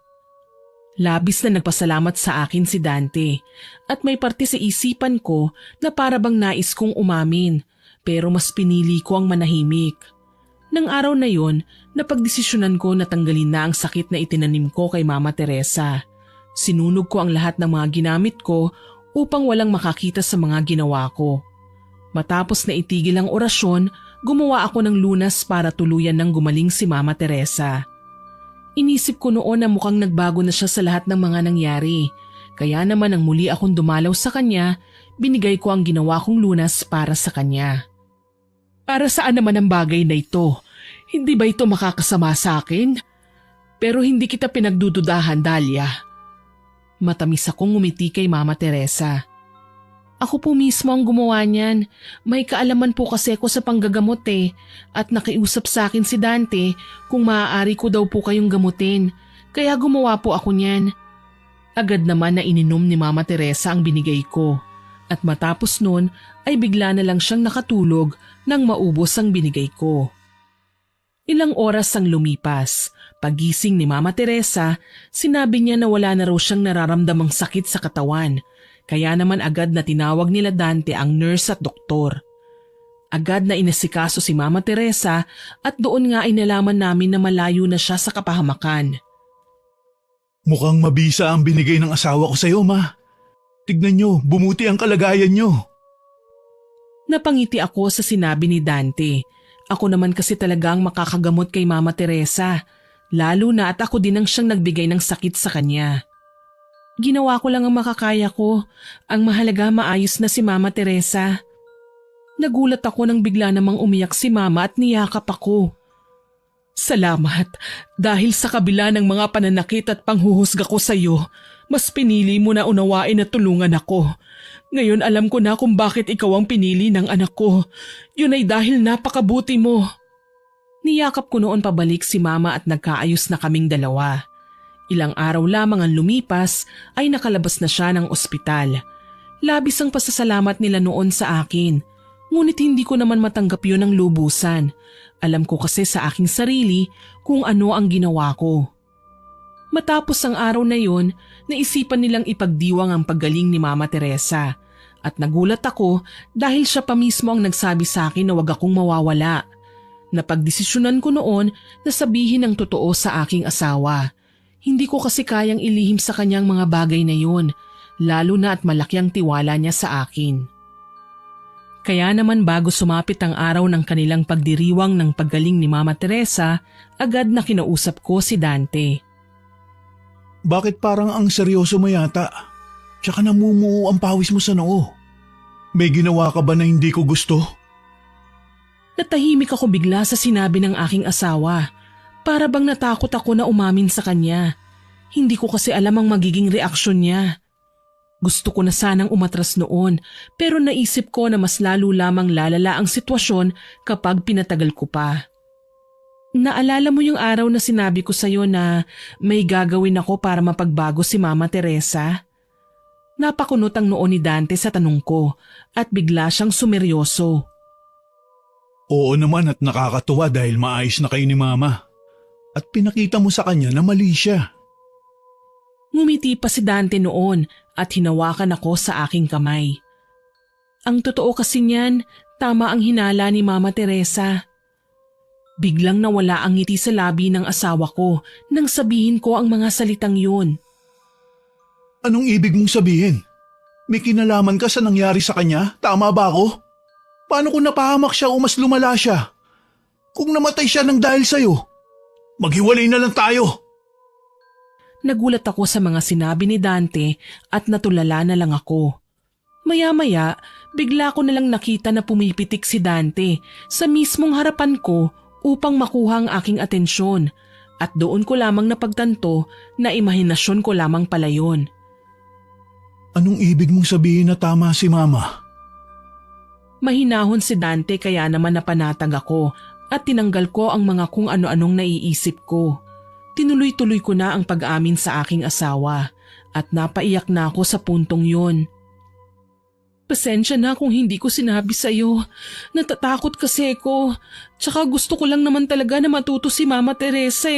Speaker 1: Labis na nagpasalamat sa akin si Dante at may parte sa isipan ko na para bang nais kong umamin pero mas pinili ko ang manahimik. Nang araw na yon, napagdesisyonan ko na tanggalin na ang sakit na itinanim ko kay Mama Teresa. Sinunog ko ang lahat ng mga ginamit ko upang walang makakita sa mga ginawa ko. Matapos na itigil ang orasyon, gumawa ako ng lunas para tuluyan ng gumaling si Mama Teresa. Inisip ko noon na mukhang nagbago na siya sa lahat ng mga nangyari. Kaya naman nang muli akong dumalaw sa kanya, binigay ko ang ginawa kong lunas para sa kanya. Para saan naman ang bagay na ito? Hindi ba ito makakasama sa akin? Pero hindi kita pinagdududahan, Dahlia. Matamis akong ngumiti kay Mama Teresa. Ako po mismo ang gumawa niyan. May kaalaman po kasi ako sa panggagamot at nakiusap sa akin si Dante kung maaari ko daw po kayong gamutin. Kaya gumawa po ako niyan. Agad naman na ininom ni Mama Teresa ang binigay ko. At matapos nun ay bigla na lang siyang nakatulog nang maubos ang binigay ko. Ilang oras ang lumipas. Pagising ni Mama Teresa, sinabi niya na wala na raw siyang nararamdamang sakit sa katawan. Kaya naman agad na tinawag nila Dante ang nurse at doktor. Agad na inasikaso si Mama Teresa at doon nga ay nalaman namin na malayo na siya sa kapahamakan.
Speaker 2: Mukhang mabisa ang binigay ng asawa ko sa iyo, Ma. Tignan niyo, bumuti ang kalagayan niyo.
Speaker 1: Napangiti ako sa sinabi ni Dante. Ako naman kasi talagang makakagamot kay Mama Teresa. Lalo na at ako din ang siyang nagbigay ng sakit sa kanya. Ginawa ko lang ang makakaya ko. Ang mahalaga maayos na si Mama Teresa. Nagulat ako nang bigla namang umiyak si Mama at niyakap ako. Salamat dahil sa kabila ng mga pananakit at panghuhusga ko sa iyo, mas pinili mo na unawain na tulungan ako. Ngayon alam ko na kung bakit ikaw ang pinili ng anak ko. Yun ay dahil napakabuti mo. Niyakap ko noon pabalik si Mama at nagkaayos na kaming dalawa. Ilang araw lamang ang lumipas ay nakalabas na siya ng ospital. Labis ang pasasalamat nila noon sa akin, ngunit hindi ko naman matanggap yun ng lubusan. Alam ko kasi sa aking sarili kung ano ang ginawa ko. Matapos ang araw na yun, naisipan nilang ipagdiwang ang paggaling ni Mama Teresa. At nagulat ako dahil siya pa mismo ang nagsabi sa akin na wag akong mawawala. Napagdesisyonan ko noon na sabihin ang totoo sa aking asawa. Hindi ko kasi kayang ilihim sa kanyang mga bagay na yun, lalo na at malaki ang tiwala niya sa akin. Kaya naman bago sumapit ang araw ng kanilang pagdiriwang ng paggaling ni Mama Teresa, agad na kinausap ko si Dante.
Speaker 2: Bakit parang ang seryoso mo yata? Tsaka namumuo ang pawis mo sa noo. May ginawa ka ba na hindi ko gusto?
Speaker 1: Natahimik ako bigla sa sinabi ng aking asawa. Para bang natakot ako na umamin sa kanya. Hindi ko kasi alam ang magiging reaksyon niya. Gusto ko na sanang umatras noon, pero naisip ko na mas lalo lamang lalala ang sitwasyon kapag pinatagal ko pa. Naalala mo yung araw na sinabi ko sa'yo na may gagawin ako para mapagbago si Mama Teresa? Napakunot ang noo ni Dante sa tanong ko at bigla siyang sumeryoso.
Speaker 2: Oo naman at nakakatuwa dahil maayos na kayo ni Mama. At pinakita mo sa kanya na mali siya.
Speaker 1: Ngumiti pa si Dante noon at hinawakan ako sa aking kamay. Ang totoo kasi niyan, tama ang hinala ni Mama Teresa. Biglang nawala ang ngiti sa labi ng asawa ko nang sabihin ko ang mga salitang yun.
Speaker 2: Anong ibig mong sabihin? May kinalaman ka sa nangyari sa kanya? Tama ba ako? Paano kung napahamak siya o mas lumala siya? Kung namatay siya nang dahil sa'yo, maghiwalay na lang tayo.
Speaker 1: Nagulat ako sa mga sinabi ni Dante at natulala na lang ako. Maya-maya, bigla ko nalang nakita na pumipitik si Dante sa mismong harapan ko upang makuha ang aking atensyon at doon ko lamang napagtanto na imahinasyon ko lamang pala yun.
Speaker 2: Anong ibig mong sabihin na tama si Mama?
Speaker 1: Mahinahon si Dante kaya naman napanatag ako at tinanggal ko ang mga kung ano-anong naiisip ko. Tinuloy-tuloy ko na ang pag-amin sa aking asawa at napaiyak na ako sa puntong yun. Pasensya na kung hindi ko sinabi sa'yo. Natatakot kasi ko. Tsaka gusto ko lang naman talaga na matuto si Mama Teresa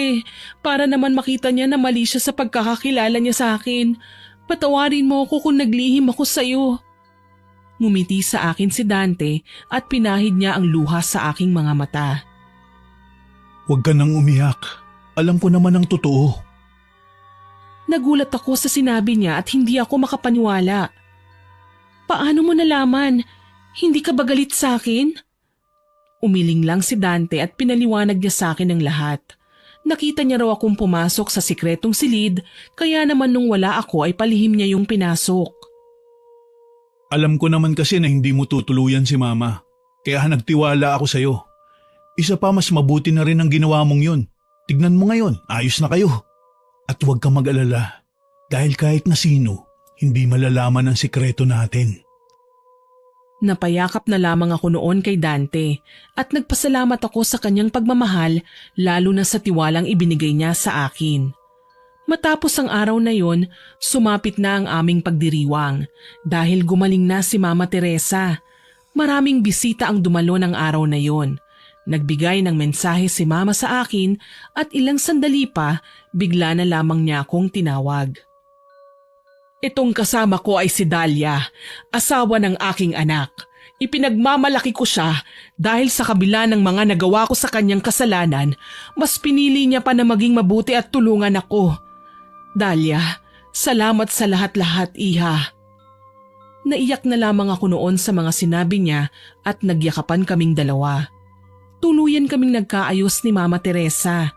Speaker 1: para naman makita niya na mali siya sa pagkakakilala niya sa akin. Patawarin mo ako kung naglihim ako sa'yo. Ngumiti sa akin si Dante at pinahid niya ang luha sa aking mga mata.
Speaker 2: Huwag ka nang umiyak. Alam ko naman ang totoo.
Speaker 1: Nagulat ako sa sinabi niya at hindi ako makapaniwala. Paano mo nalaman? Hindi ka ba galit sa akin? Umiling lang si Dante at pinaliwanag niya sa akin ang lahat. Nakita niya raw akong pumasok sa sikretong silid, kaya naman nung wala ako ay palihim niya yung pinasok.
Speaker 2: Alam ko naman kasi na hindi mo tutuluyan si Mama, kaya nagtiwala ako sa'yo. Isa pa mas mabuti na rin ang ginawa mong yun. Tignan mo ngayon, ayos na kayo. At huwag kang mag-alala, dahil kahit na sino, hindi malalaman ang sikreto natin.
Speaker 1: Napayakap na lamang ako noon kay Dante at nagpasalamat ako sa kanyang pagmamahal lalo na sa tiwalang ibinigay niya sa akin. Matapos ang araw na yon, sumapit na ang aming pagdiriwang dahil gumaling na si Mama Teresa. Maraming bisita ang dumalo ng araw na yon. Nagbigay ng mensahe si Mama sa akin at ilang sandali pa bigla na lamang niya akong tinawag. Itong kasama ko ay si Dalia, asawa ng aking anak. Ipinagmamalaki ko siya dahil sa kabila ng mga nagawa ko sa kanyang kasalanan, mas pinili niya pa na maging mabuti at tulungan ako. Dalia, salamat sa lahat-lahat, iha. Naiyak na lamang ako noon sa mga sinabi niya at nagyakapan kaming dalawa. Tuluyan kaming nagkaayos ni Mama Teresa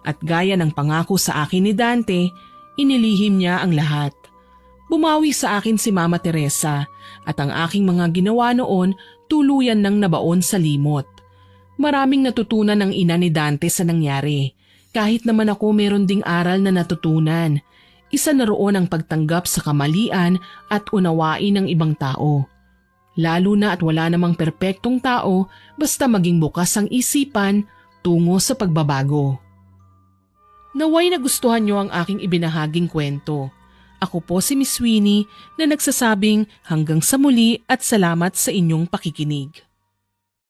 Speaker 1: at gaya ng pangako sa akin ni Dante, inilihim niya ang lahat. Bumawi sa akin si Mama Teresa at ang aking mga ginawa noon tuluyan ng nabaon sa limot. Maraming natutunan ng ina ni Dante sa nangyari. Kahit naman ako meron ding aral na natutunan. Isa na roon ang pagtanggap sa kamalian at unawain ng ibang tao. Lalo na at wala namang perpektong tao basta maging bukas ang isipan tungo sa pagbabago. Naway nagustuhan niyo ang aking ibinahaging kwento. Ako po si Miss Winnie na nagsasabing hanggang sa muli at salamat sa inyong pakikinig.